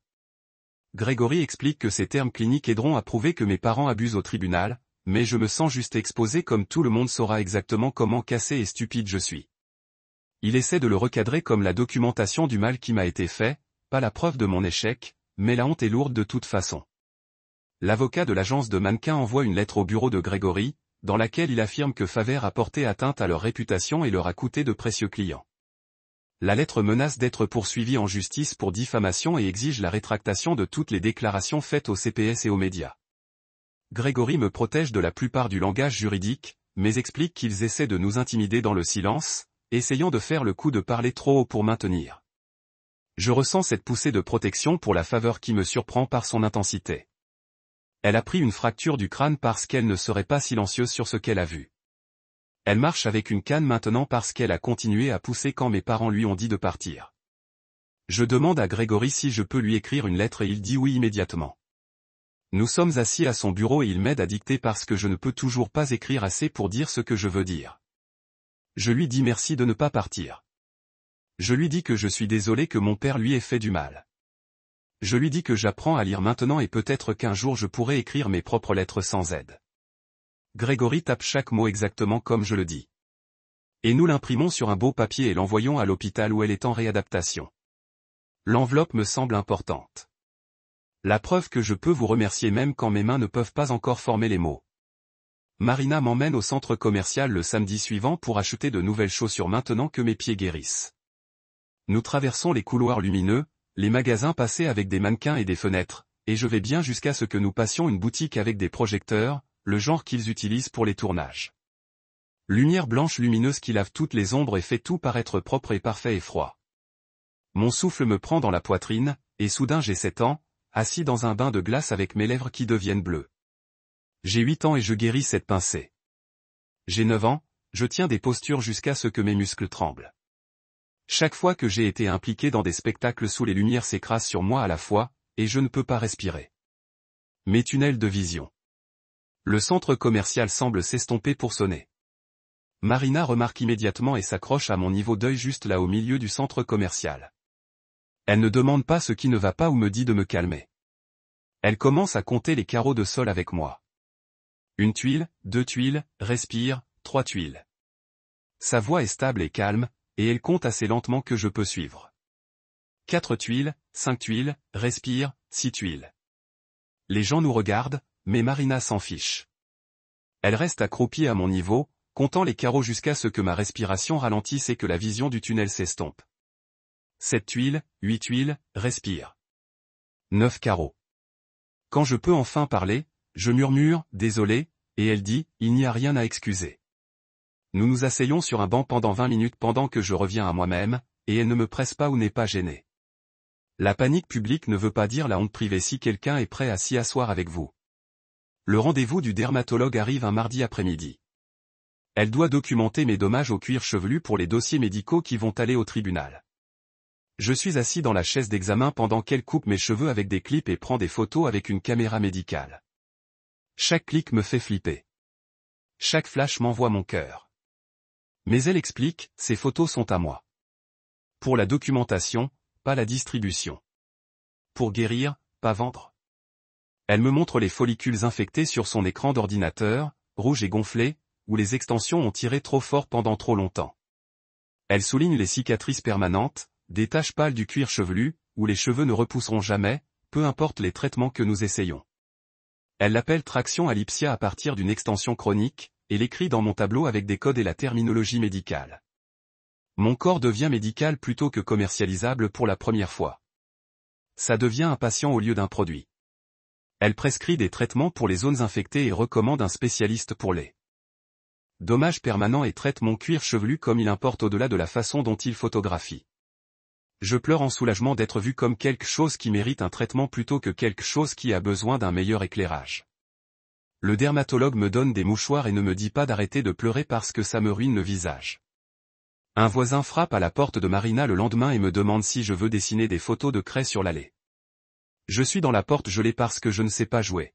Grégory explique que ces termes cliniques aideront à prouver que mes parents abusent au tribunal, mais je me sens juste exposé comme tout le monde saura exactement comment cassé et stupide je suis. Il essaie de le recadrer comme la documentation du mal qui m'a été fait, pas la preuve de mon échec, mais la honte est lourde de toute façon. L'avocat de l'agence de mannequins envoie une lettre au bureau de Grégory, dans laquelle il affirme que Faver a porté atteinte à leur réputation et leur a coûté de précieux clients. La lettre menace d'être poursuivie en justice pour diffamation et exige la rétractation de toutes les déclarations faites au CPS et aux médias. Grégory me protège de la plupart du langage juridique, mais explique qu'ils essaient de nous intimider dans le silence, essayant de faire le coup de parler trop haut pour maintenir. Je ressens cette poussée de protection pour la Faver qui me surprend par son intensité. Elle a pris une fracture du crâne parce qu'elle ne serait pas silencieuse sur ce qu'elle a vu. Elle marche avec une canne maintenant parce qu'elle a continué à pousser quand mes parents lui ont dit de partir. Je demande à Grégory si je peux lui écrire une lettre et il dit oui immédiatement. Nous sommes assis à son bureau et il m'aide à dicter parce que je ne peux toujours pas écrire assez pour dire ce que je veux dire. Je lui dis merci de ne pas partir. Je lui dis que je suis désolé que mon père lui ait fait du mal. Je lui dis que j'apprends à lire maintenant et peut-être qu'un jour je pourrai écrire mes propres lettres sans aide. Grégory tape chaque mot exactement comme je le dis. Et nous l'imprimons sur un beau papier et l'envoyons à l'hôpital où elle est en réadaptation. L'enveloppe me semble importante. La preuve que je peux vous remercier même quand mes mains ne peuvent pas encore former les mots. Marina m'emmène au centre commercial le samedi suivant pour acheter de nouvelles chaussures maintenant que mes pieds guérissent. Nous traversons les couloirs lumineux, les magasins passés avec des mannequins et des fenêtres, et je vais bien jusqu'à ce que nous passions une boutique avec des projecteurs, le genre qu'ils utilisent pour les tournages. Lumière blanche lumineuse qui lave toutes les ombres et fait tout paraître propre et parfait et froid. Mon souffle me prend dans la poitrine, et soudain j'ai 7 ans, assis dans un bain de glace avec mes lèvres qui deviennent bleues. J'ai 8 ans et je guéris cette pincée. J'ai 9 ans, je tiens des postures jusqu'à ce que mes muscles tremblent. Chaque fois que j'ai été impliqué dans des spectacles sous les lumières s'écrasent sur moi à la fois, et je ne peux pas respirer. Mes tunnels de vision. Le centre commercial semble s'estomper pour sonner. Marina remarque immédiatement et s'accroche à mon niveau d'œil juste là au milieu du centre commercial. Elle ne demande pas ce qui ne va pas ou me dit de me calmer. Elle commence à compter les carreaux de sol avec moi. 1 tuile, 2 tuiles, respire, 3 tuiles. Sa voix est stable et calme, et elle compte assez lentement que je peux suivre. 4 tuiles, 5 tuiles, respire, 6 tuiles. Les gens nous regardent, mais Marina s'en fiche. Elle reste accroupie à mon niveau, comptant les carreaux jusqu'à ce que ma respiration ralentisse et que la vision du tunnel s'estompe. 7 tuiles, 8 tuiles, respire. 9 carreaux. Quand je peux enfin parler, je murmure, désolé, et elle dit, il n'y a rien à excuser. Nous nous asseyons sur un banc pendant 20 minutes pendant que je reviens à moi-même, et elle ne me presse pas ou n'est pas gênée. La panique publique ne veut pas dire la honte privée si quelqu'un est prêt à s'y asseoir avec vous. Le rendez-vous du dermatologue arrive un mardi après-midi. Elle doit documenter mes dommages au cuir chevelu pour les dossiers médicaux qui vont aller au tribunal. Je suis assis dans la chaise d'examen pendant qu'elle coupe mes cheveux avec des clips et prend des photos avec une caméra médicale. Chaque clic me fait flipper. Chaque flash m'envoie mon cœur. Mais elle explique, ces photos sont à moi. Pour la documentation, pas la distribution. Pour guérir, pas vendre. Elle me montre les follicules infectés sur son écran d'ordinateur, rouges et gonflés, où les extensions ont tiré trop fort pendant trop longtemps. Elle souligne les cicatrices permanentes, des taches pâles du cuir chevelu, où les cheveux ne repousseront jamais, peu importe les traitements que nous essayons. Elle l'appelle traction alypsia à partir d'une extension chronique, et l'écrit dans mon tableau avec des codes et la terminologie médicale. Mon corps devient médical plutôt que commercialisable pour la première fois. Ça devient un patient au lieu d'un produit. Elle prescrit des traitements pour les zones infectées et recommande un spécialiste pour les dommages permanents et traite mon cuir chevelu comme il importe au-delà de la façon dont il photographie. Je pleure en soulagement d'être vu comme quelque chose qui mérite un traitement plutôt que quelque chose qui a besoin d'un meilleur éclairage. Le dermatologue me donne des mouchoirs et ne me dit pas d'arrêter de pleurer parce que ça me ruine le visage. Un voisin frappe à la porte de Marina le lendemain et me demande si je veux dessiner des photos de craie sur l'allée. Je suis dans la porte gelée parce que je ne sais pas jouer.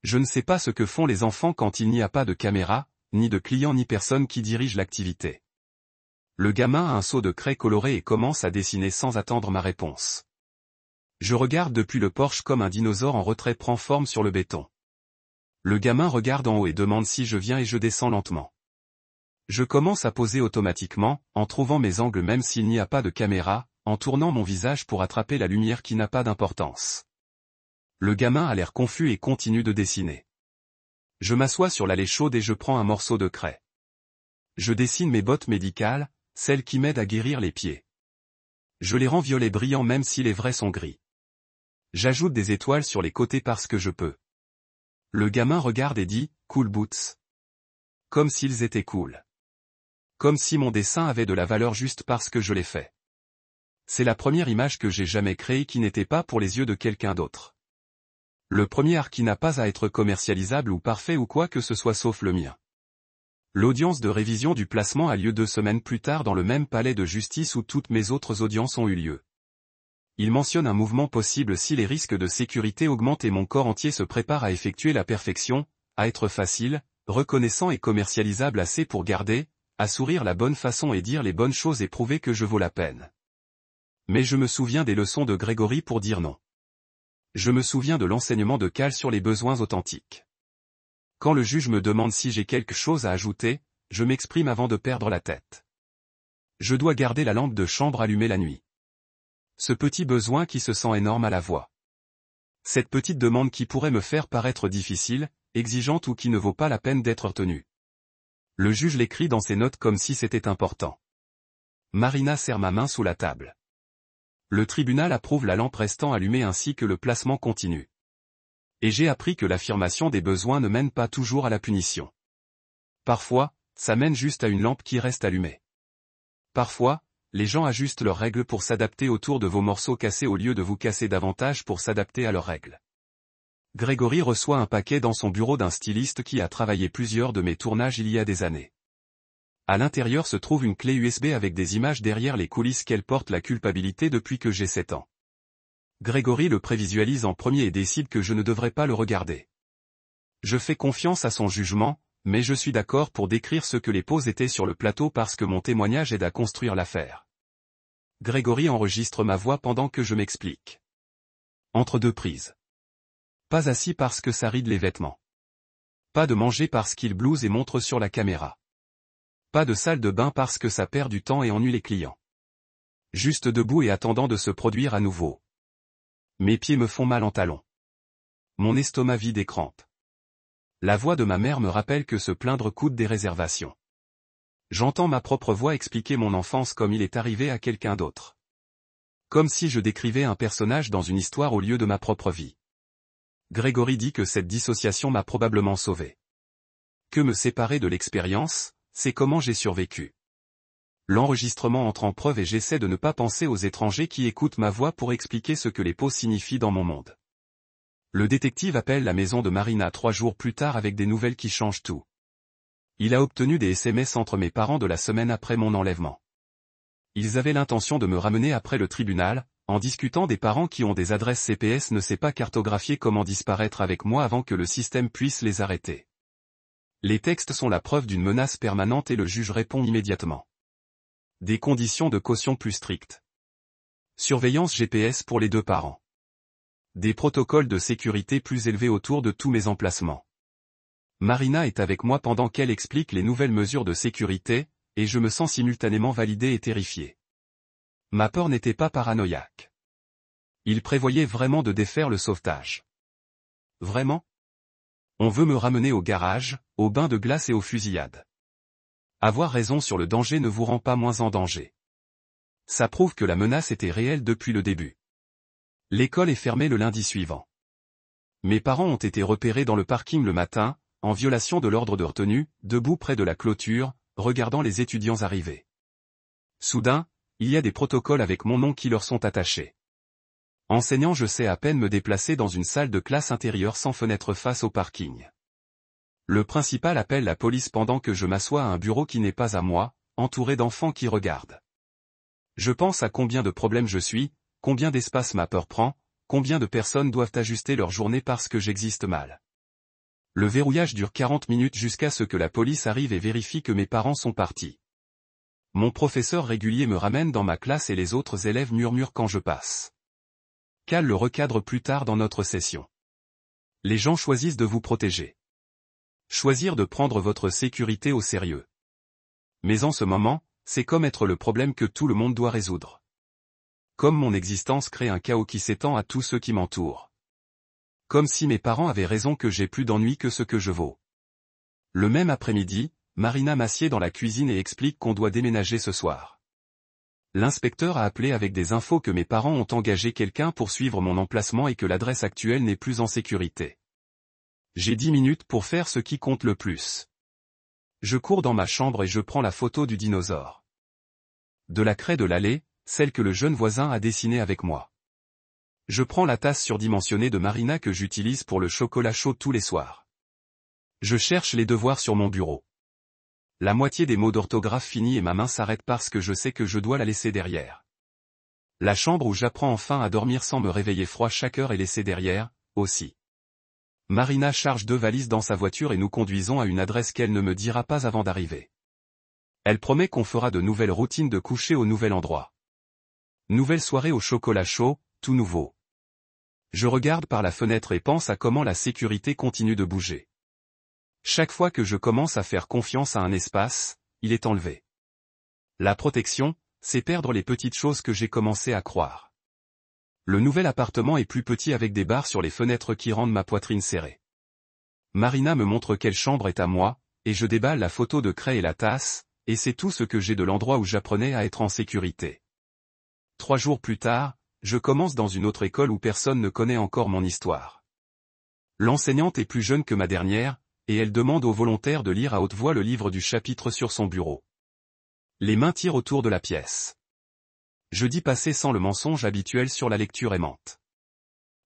Je ne sais pas ce que font les enfants quand il n'y a pas de caméra, ni de clients ni personne qui dirige l'activité. Le gamin a un seau de craie colorée et commence à dessiner sans attendre ma réponse. Je regarde depuis le porche comme un dinosaure en retrait prend forme sur le béton. Le gamin regarde en haut et demande si je viens et je descends lentement. Je commence à poser automatiquement, en trouvant mes angles même s'il n'y a pas de caméra, en tournant mon visage pour attraper la lumière qui n'a pas d'importance. Le gamin a l'air confus et continue de dessiner. Je m'assois sur l'allée chaude et je prends un morceau de craie. Je dessine mes bottes médicales, celles qui m'aident à guérir les pieds. Je les rends violets brillants même si les vrais sont gris. J'ajoute des étoiles sur les côtés parce que je peux. Le gamin regarde et dit, cool boots. Comme s'ils étaient cool. Comme si mon dessin avait de la valeur juste parce que je l'ai fait. C'est la première image que j'ai jamais créée qui n'était pas pour les yeux de quelqu'un d'autre. Le premier art qui n'a pas à être commercialisable ou parfait ou quoi que ce soit sauf le mien. L'audience de révision du placement a lieu 2 semaines plus tard dans le même palais de justice où toutes mes autres audiences ont eu lieu. Il mentionne un mouvement possible si les risques de sécurité augmentent et mon corps entier se prépare à effectuer la perfection, à être facile, reconnaissant et commercialisable assez pour garder, à sourire la bonne façon et dire les bonnes choses et prouver que je vaux la peine. Mais je me souviens des leçons de Grégory pour dire non. Je me souviens de l'enseignement de Cal sur les besoins authentiques. Quand le juge me demande si j'ai quelque chose à ajouter, je m'exprime avant de perdre la tête. Je dois garder la lampe de chambre allumée la nuit. Ce petit besoin qui se sent énorme à la voix. Cette petite demande qui pourrait me faire paraître difficile, exigeante ou qui ne vaut pas la peine d'être retenue. Le juge l'écrit dans ses notes comme si c'était important. Marina serre ma main sous la table. Le tribunal approuve la lampe restant allumée ainsi que le placement continu. Et j'ai appris que l'affirmation des besoins ne mène pas toujours à la punition. Parfois, ça mène juste à une lampe qui reste allumée. Parfois, les gens ajustent leurs règles pour s'adapter autour de vos morceaux cassés au lieu de vous casser davantage pour s'adapter à leurs règles. Grégory reçoit un paquet dans son bureau d'un styliste qui a travaillé plusieurs de mes tournages il y a des années. À l'intérieur se trouve une clé USB avec des images derrière les coulisses qu'elle porte la culpabilité depuis que j'ai 7 ans. Grégory le prévisualise en premier et décide que je ne devrais pas le regarder. Je fais confiance à son jugement, mais je suis d'accord pour décrire ce que les pauses étaient sur le plateau parce que mon témoignage aide à construire l'affaire. Grégory enregistre ma voix pendant que je m'explique. Entre deux prises. Pas assis parce que ça ride les vêtements. Pas de manger parce qu'il blouse et montre sur la caméra. Pas de salle de bain parce que ça perd du temps et ennuie les clients. Juste debout et attendant de se produire à nouveau. Mes pieds me font mal en talons. Mon estomac vide et crampe. La voix de ma mère me rappelle que se plaindre coûte des réservations. J'entends ma propre voix expliquer mon enfance comme il est arrivé à quelqu'un d'autre. Comme si je décrivais un personnage dans une histoire au lieu de ma propre vie. Grégory dit que cette dissociation m'a probablement sauvé. Que me séparer de l'expérience, c'est comment j'ai survécu. L'enregistrement entre en preuve et j'essaie de ne pas penser aux étrangers qui écoutent ma voix pour expliquer ce que les pauses signifient dans mon monde. Le détective appelle la maison de Marina 3 jours plus tard avec des nouvelles qui changent tout. Il a obtenu des SMS entre mes parents de la semaine après mon enlèvement. Ils avaient l'intention de me ramener après le tribunal, en discutant des parents qui ont des adresses CPS ne sait pas cartographier comment disparaître avec moi avant que le système puisse les arrêter. Les textes sont la preuve d'une menace permanente et le juge répond immédiatement. Des conditions de caution plus strictes. Surveillance GPS pour les deux parents. Des protocoles de sécurité plus élevés autour de tous mes emplacements. Marina est avec moi pendant qu'elle explique les nouvelles mesures de sécurité, et je me sens simultanément validé et terrifié. Ma peur n'était pas paranoïaque. Il prévoyait vraiment de défaire le sauvetage. Vraiment? On veut me ramener au garage, au bain de glace et aux fusillades. Avoir raison sur le danger ne vous rend pas moins en danger. Ça prouve que la menace était réelle depuis le début. L'école est fermée le lundi suivant. Mes parents ont été repérés dans le parking le matin, en violation de l'ordre de retenue, debout près de la clôture, regardant les étudiants arriver. Soudain, il y a des protocoles avec mon nom qui leur sont attachés. Enseignant, je sais à peine me déplacer dans une salle de classe intérieure sans fenêtre face au parking. Le principal appelle la police pendant que je m'assois à un bureau qui n'est pas à moi, entouré d'enfants qui regardent. Je pense à combien de problèmes je suis, combien d'espace ma peur prend, combien de personnes doivent ajuster leur journée parce que j'existe mal. Le verrouillage dure 40 minutes jusqu'à ce que la police arrive et vérifie que mes parents sont partis. Mon professeur régulier me ramène dans ma classe et les autres élèves murmurent quand je passe. Cal le recadre plus tard dans notre session. Les gens choisissent de vous protéger. Choisir de prendre votre sécurité au sérieux. Mais en ce moment, c'est comme être le problème que tout le monde doit résoudre. Comme mon existence crée un chaos qui s'étend à tous ceux qui m'entourent. Comme si mes parents avaient raison que j'ai plus d'ennuis que ce que je vaux. Le même après-midi, Marina m'assied dans la cuisine et explique qu'on doit déménager ce soir. L'inspecteur a appelé avec des infos que mes parents ont engagé quelqu'un pour suivre mon emplacement et que l'adresse actuelle n'est plus en sécurité. J'ai 10 minutes pour faire ce qui compte le plus. Je cours dans ma chambre et je prends la photo du dinosaure. De la craie de l'allée, celle que le jeune voisin a dessinée avec moi. Je prends la tasse surdimensionnée de Marina que j'utilise pour le chocolat chaud tous les soirs. Je cherche les devoirs sur mon bureau. La moitié des mots d'orthographe finis et ma main s'arrête parce que je sais que je dois la laisser derrière. La chambre où j'apprends enfin à dormir sans me réveiller froid chaque heure est laissée derrière, aussi. Marina charge 2 valises dans sa voiture et nous conduisons à une adresse qu'elle ne me dira pas avant d'arriver. Elle promet qu'on fera de nouvelles routines de coucher au nouvel endroit. Nouvelle soirée au chocolat chaud, tout nouveau. Je regarde par la fenêtre et pense à comment la sécurité continue de bouger. Chaque fois que je commence à faire confiance à un espace, il est enlevé. La protection, c'est perdre les petites choses que j'ai commencé à croire. Le nouvel appartement est plus petit avec des barres sur les fenêtres qui rendent ma poitrine serrée. Marina me montre quelle chambre est à moi, et je déballe la photo de craie et la tasse, et c'est tout ce que j'ai de l'endroit où j'apprenais à être en sécurité. 3 jours plus tard, je commence dans une autre école où personne ne connaît encore mon histoire. L'enseignante est plus jeune que ma dernière, et elle demande aux volontaires de lire à haute voix le livre du chapitre sur son bureau. Les mains tirent autour de la pièce. Je dis passer sans le mensonge habituel sur la lecture aimante.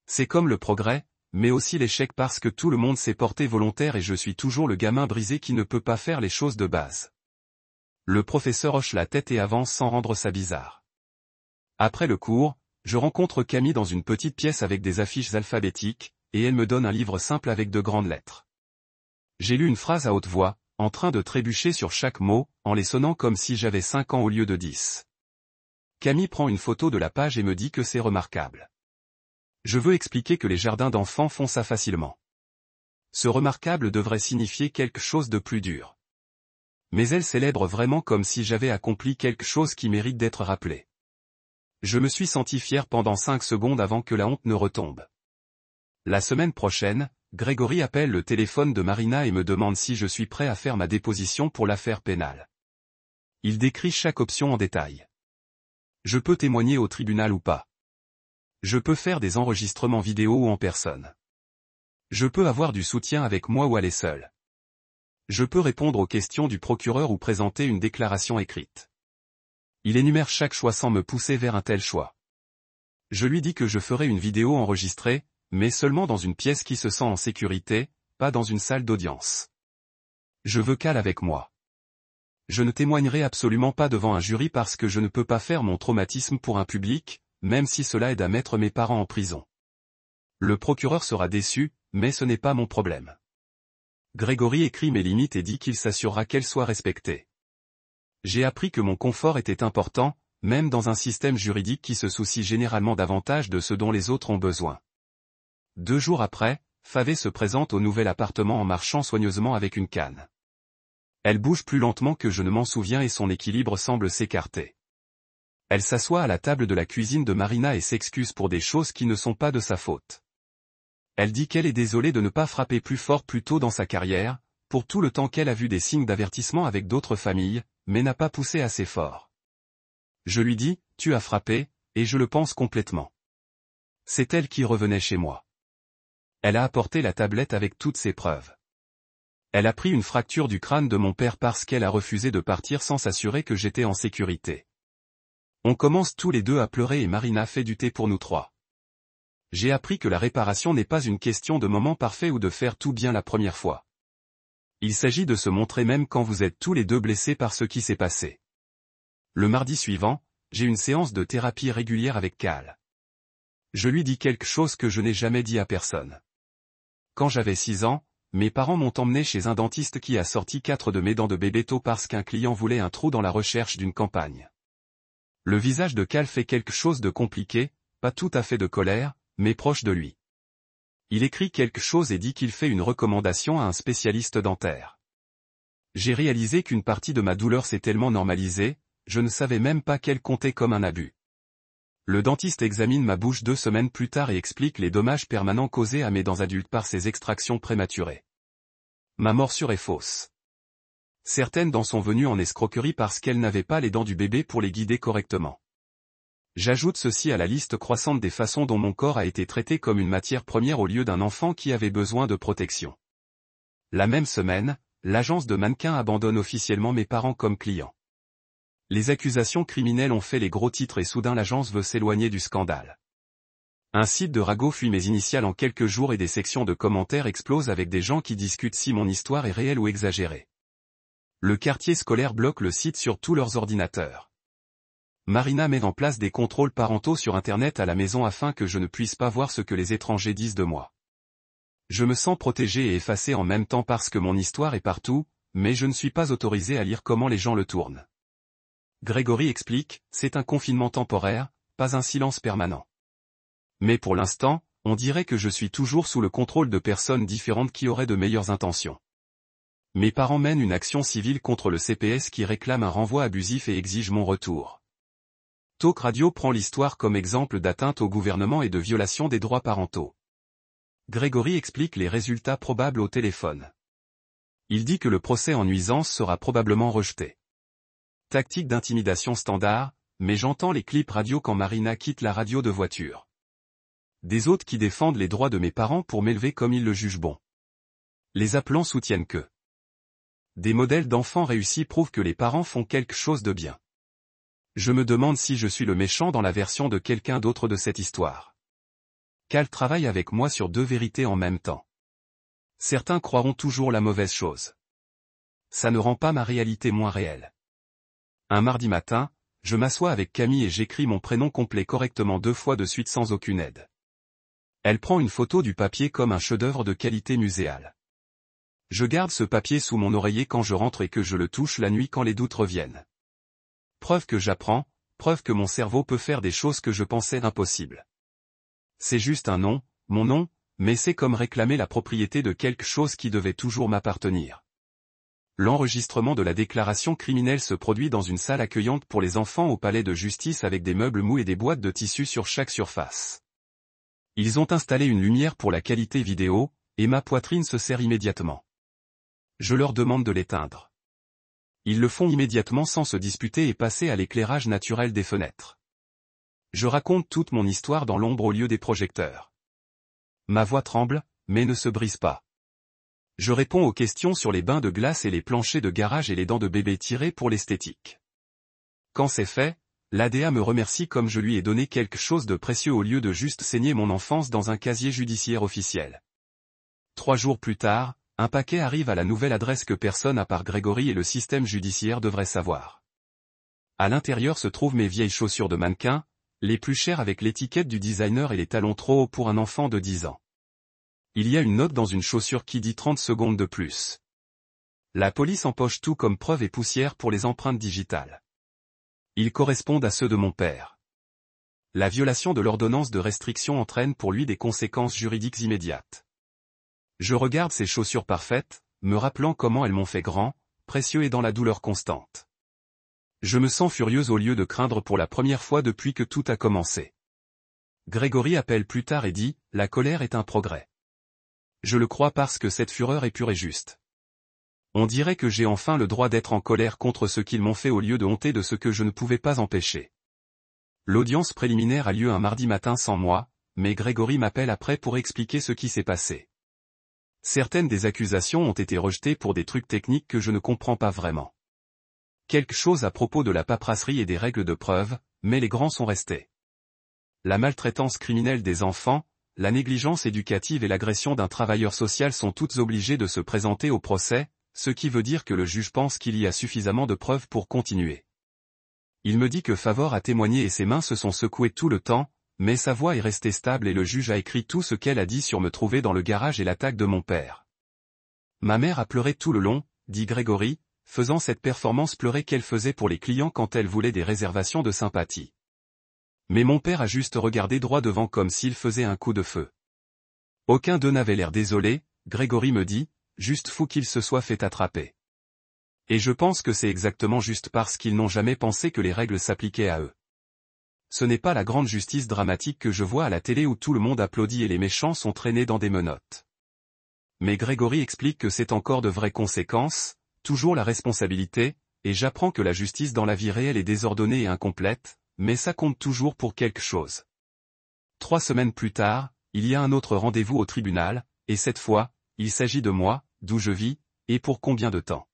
C'est comme le progrès, mais aussi l'échec parce que tout le monde s'est porté volontaire et je suis toujours le gamin brisé qui ne peut pas faire les choses de base. Le professeur hoche la tête et avance sans rendre ça bizarre. Après le cours, Je rencontre Camille dans une petite pièce avec des affiches alphabétiques, et elle me donne un livre simple avec de grandes lettres. J'ai lu une phrase à haute voix, en train de trébucher sur chaque mot, en les sonnant comme si j'avais 5 ans au lieu de 10. Camille prend une photo de la page et me dit que c'est remarquable. Je veux expliquer que les jardins d'enfants font ça facilement. Ce remarquable devrait signifier quelque chose de plus dur. Mais elle célèbre vraiment comme si j'avais accompli quelque chose qui mérite d'être rappelé. Je me suis senti fier pendant 5 secondes avant que la honte ne retombe. La semaine prochaine, Grégory appelle le téléphone de Marina et me demande si je suis prêt à faire ma déposition pour l'affaire pénale. Il décrit chaque option en détail. Je peux témoigner au tribunal ou pas. Je peux faire des enregistrements vidéo ou en personne. Je peux avoir du soutien avec moi ou aller seul. Je peux répondre aux questions du procureur ou présenter une déclaration écrite. Il énumère chaque choix sans me pousser vers un tel choix. Je lui dis que je ferai une vidéo enregistrée, mais seulement dans une pièce qui se sent en sécurité, pas dans une salle d'audience. Je veux qu'elle avec moi. Je ne témoignerai absolument pas devant un jury parce que je ne peux pas faire mon traumatisme pour un public, même si cela aide à mettre mes parents en prison. Le procureur sera déçu, mais ce n'est pas mon problème. Grégory écrit mes limites et dit qu'il s'assurera qu'elles soient respectées. J'ai appris que mon confort était important, même dans un système juridique qui se soucie généralement davantage de ce dont les autres ont besoin. 2 jours après, Favé se présente au nouvel appartement en marchant soigneusement avec une canne. Elle bouge plus lentement que je ne m'en souviens et son équilibre semble s'écarter. Elle s'assoit à la table de la cuisine de Marina et s'excuse pour des choses qui ne sont pas de sa faute. Elle dit qu'elle est désolée de ne pas frapper plus fort plus tôt dans sa carrière, pour tout le temps qu'elle a vu des signes d'avertissement avec d'autres familles, mais n'a pas poussé assez fort. Je lui dis, tu as frappé, et je le pense complètement. C'est elle qui revenait chez moi. Elle a apporté la tablette avec toutes ses preuves. Elle a pris une fracture du crâne de mon père parce qu'elle a refusé de partir sans s'assurer que j'étais en sécurité. On commence tous les deux à pleurer et Marina fait du thé pour nous 3. J'ai appris que la réparation n'est pas une question de moment parfait ou de faire tout bien la première fois. Il s'agit de se montrer même quand vous êtes tous les deux blessés par ce qui s'est passé. Le mardi suivant, j'ai une séance de thérapie régulière avec Cal. Je lui dis quelque chose que je n'ai jamais dit à personne. Quand j'avais 6 ans, mes parents m'ont emmené chez un dentiste qui a sorti 4 de mes dents de bébé tôt parce qu'un client voulait un trou dans la recherche d'une campagne. Le visage de Cal fait quelque chose de compliqué, pas tout à fait de colère, mais proche de lui. Il écrit quelque chose et dit qu'il fait une recommandation à un spécialiste dentaire. J'ai réalisé qu'une partie de ma douleur s'est tellement normalisée, je ne savais même pas qu'elle comptait comme un abus. Le dentiste examine ma bouche 2 semaines plus tard et explique les dommages permanents causés à mes dents adultes par ces extractions prématurées. Ma morsure est fausse. Certaines dents sont venues en escroquerie parce qu'elles n'avaient pas les dents du bébé pour les guider correctement. J'ajoute ceci à la liste croissante des façons dont mon corps a été traité comme une matière première au lieu d'un enfant qui avait besoin de protection. La même semaine, l'agence de mannequins abandonne officiellement mes parents comme clients. Les accusations criminelles ont fait les gros titres et soudain l'agence veut s'éloigner du scandale. Un site de ragot fuit mes initiales en quelques jours et des sections de commentaires explosent avec des gens qui discutent si mon histoire est réelle ou exagérée. Le quartier scolaire bloque le site sur tous leurs ordinateurs. Marina met en place des contrôles parentaux sur Internet à la maison afin que je ne puisse pas voir ce que les étrangers disent de moi. Je me sens protégé et effacé en même temps parce que mon histoire est partout, mais je ne suis pas autorisé à lire comment les gens le tournent. Grégory explique, c'est un confinement temporaire, pas un silence permanent. Mais pour l'instant, on dirait que je suis toujours sous le contrôle de personnes différentes qui auraient de meilleures intentions. Mes parents mènent une action civile contre le CPS qui réclame un renvoi abusif et exige mon retour. Talk Radio prend l'histoire comme exemple d'atteinte au gouvernement et de violation des droits parentaux. Grégory explique les résultats probables au téléphone. Il dit que le procès en nuisance sera probablement rejeté. Tactique d'intimidation standard, mais j'entends les clips radio quand Marina quitte la radio de voiture. Des autres qui défendent les droits de mes parents pour m'élever comme ils le jugent bon. Les appelants soutiennent que des modèles d'enfants réussis prouvent que les parents font quelque chose de bien. Je me demande si je suis le méchant dans la version de quelqu'un d'autre de cette histoire. Cal travaille avec moi sur 2 vérités en même temps. Certains croiront toujours la mauvaise chose. Ça ne rend pas ma réalité moins réelle. Un mardi matin, Je m'assois avec Camille et j'écris mon prénom complet correctement 2 fois de suite sans aucune aide. Elle prend une photo du papier comme un chef-d'œuvre de qualité muséale. Je garde ce papier sous mon oreiller quand je rentre et que je le touche la nuit quand les doutes reviennent. Preuve que j'apprends, preuve que mon cerveau peut faire des choses que je pensais impossibles. C'est juste un nom, mon nom, mais c'est comme réclamer la propriété de quelque chose qui devait toujours m'appartenir. L'enregistrement de la déclaration criminelle se produit dans une salle accueillante pour les enfants au palais de justice avec des meubles mous et des boîtes de tissu sur chaque surface. Ils ont installé une lumière pour la qualité vidéo, et ma poitrine se serre immédiatement. Je leur demande de l'éteindre. Ils le font immédiatement sans se disputer et passer à l'éclairage naturel des fenêtres. Je raconte toute mon histoire dans l'ombre au lieu des projecteurs. Ma voix tremble, mais ne se brise pas. Je réponds aux questions sur les bains de glace et les planchers de garage et les dents de bébé tirées pour l'esthétique. Quand c'est fait, l'ADA me remercie comme je lui ai donné quelque chose de précieux au lieu de juste saigner mon enfance dans un casier judiciaire officiel. 3 jours plus tard, un paquet arrive à la nouvelle adresse que personne à part Grégory et le système judiciaire devrait savoir. À l'intérieur se trouvent mes vieilles chaussures de mannequin, les plus chères avec l'étiquette du designer et les talons trop hauts pour un enfant de 10 ans. Il y a une note dans une chaussure qui dit 30 secondes de plus. La police empoche tout comme preuve et poussière pour les empreintes digitales. Ils correspondent à ceux de mon père. La violation de l'ordonnance de restriction entraîne pour lui des conséquences juridiques immédiates. Je regarde ces chaussures parfaites, me rappelant comment elles m'ont fait grand, précieux et dans la douleur constante. Je me sens furieuse au lieu de craindre pour la première fois depuis que tout a commencé. Grégory appelle plus tard et dit, la colère est un progrès. Je le crois parce que cette fureur est pure et juste. On dirait que j'ai enfin le droit d'être en colère contre ce qu'ils m'ont fait au lieu de honter de ce que je ne pouvais pas empêcher. L'audience préliminaire a lieu un mardi matin sans moi, mais Grégory m'appelle après pour expliquer ce qui s'est passé. Certaines des accusations ont été rejetées pour des trucs techniques que je ne comprends pas vraiment. Quelque chose à propos de la paperasserie et des règles de preuve, mais les grands sont restés. La maltraitance criminelle des enfants, la négligence éducative et l'agression d'un travailleur social sont toutes obligées de se présenter au procès, ce qui veut dire que le juge pense qu'il y a suffisamment de preuves pour continuer. Il me dit que Favor a témoigné et ses mains se sont secouées tout le temps, mais sa voix est restée stable et le juge a écrit tout ce qu'elle a dit sur me trouver dans le garage et l'attaque de mon père. Ma mère a pleuré tout le long, dit Grégory, faisant cette performance pleurer qu'elle faisait pour les clients quand elle voulait des réservations de sympathie. Mais mon père a juste regardé droit devant comme s'il faisait un coup de feu. Aucun d'eux n'avait l'air désolé, Grégory me dit, juste fou qu'il se soit fait attraper. Et je pense que c'est exactement juste parce qu'ils n'ont jamais pensé que les règles s'appliquaient à eux. Ce n'est pas la grande justice dramatique que je vois à la télé où tout le monde applaudit et les méchants sont traînés dans des menottes. Mais Grégory explique que c'est encore de vraies conséquences, toujours la responsabilité, et j'apprends que la justice dans la vie réelle est désordonnée et incomplète, mais ça compte toujours pour quelque chose. 3 semaines plus tard, il y a un autre rendez-vous au tribunal, et cette fois, il s'agit de moi, d'où je vis, et pour combien de temps.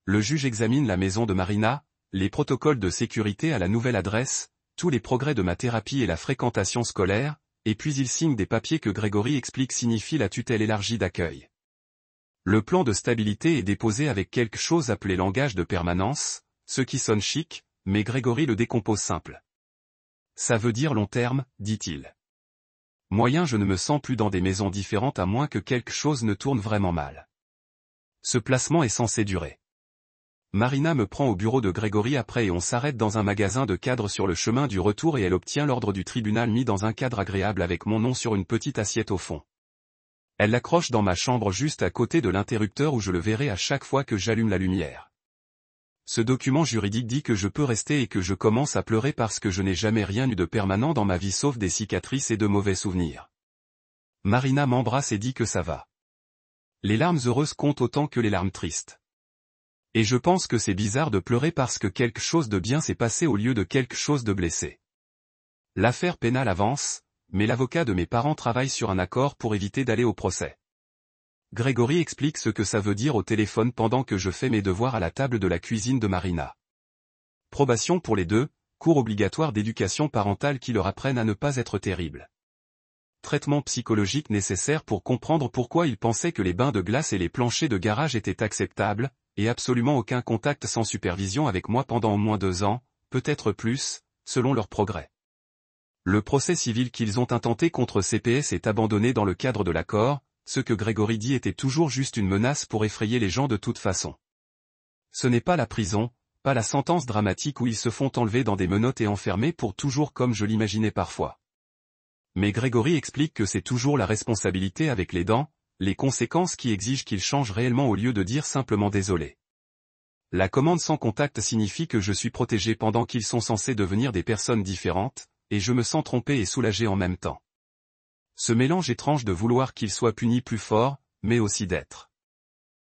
Le juge examine la maison de Marina, les protocoles de sécurité à la nouvelle adresse, tous les progrès de ma thérapie et la fréquentation scolaire, et puis il signe des papiers que Grégory explique signifient la tutelle élargie d'accueil. Le plan de stabilité est déposé avec quelque chose appelé langage de permanence, ce qui sonne chic, mais Grégory le décompose simple. Ça veut dire long terme, dit-il. Moyen je ne me sens plus dans des maisons différentes à moins que quelque chose ne tourne vraiment mal. Ce placement est censé durer. Marina me prend au bureau de Grégory après et on s'arrête dans un magasin de cadres sur le chemin du retour et elle obtient l'ordre du tribunal mis dans un cadre agréable avec mon nom sur une petite assiette au fond. Elle l'accroche dans ma chambre juste à côté de l'interrupteur où je le verrai à chaque fois que j'allume la lumière. Ce document juridique dit que je peux rester et que je commence à pleurer parce que je n'ai jamais rien eu de permanent dans ma vie sauf des cicatrices et de mauvais souvenirs. Marina m'embrasse et dit que ça va. Les larmes heureuses comptent autant que les larmes tristes. Et je pense que c'est bizarre de pleurer parce que quelque chose de bien s'est passé au lieu de quelque chose de blessé. L'affaire pénale avance, mais l'avocat de mes parents travaille sur un accord pour éviter d'aller au procès. Grégory explique ce que ça veut dire au téléphone pendant que je fais mes devoirs à la table de la cuisine de Marina. Probation pour les deux, cours obligatoire d'éducation parentale qui leur apprennent à ne pas être terribles. Traitement psychologique nécessaire pour comprendre pourquoi ils pensaient que les bains de glace et les planchers de garage étaient acceptables, et absolument aucun contact sans supervision avec moi pendant au moins 2 ans, peut-être plus, selon leur progrès. Le procès civil qu'ils ont intenté contre CPS est abandonné dans le cadre de l'accord, ce que Grégory dit était toujours juste une menace pour effrayer les gens de toute façon. Ce n'est pas la prison, pas la sentence dramatique où ils se font enlever dans des menottes et enfermés pour toujours comme je l'imaginais parfois. Mais Grégory explique que c'est toujours la responsabilité avec les dents, les conséquences qui exigent qu'ils changent réellement au lieu de dire simplement désolé. La commande sans contact signifie que je suis protégé pendant qu'ils sont censés devenir des personnes différentes, et je me sens trompé et soulagé en même temps. Ce mélange étrange de vouloir qu'ils soient punis plus fort, mais aussi d'être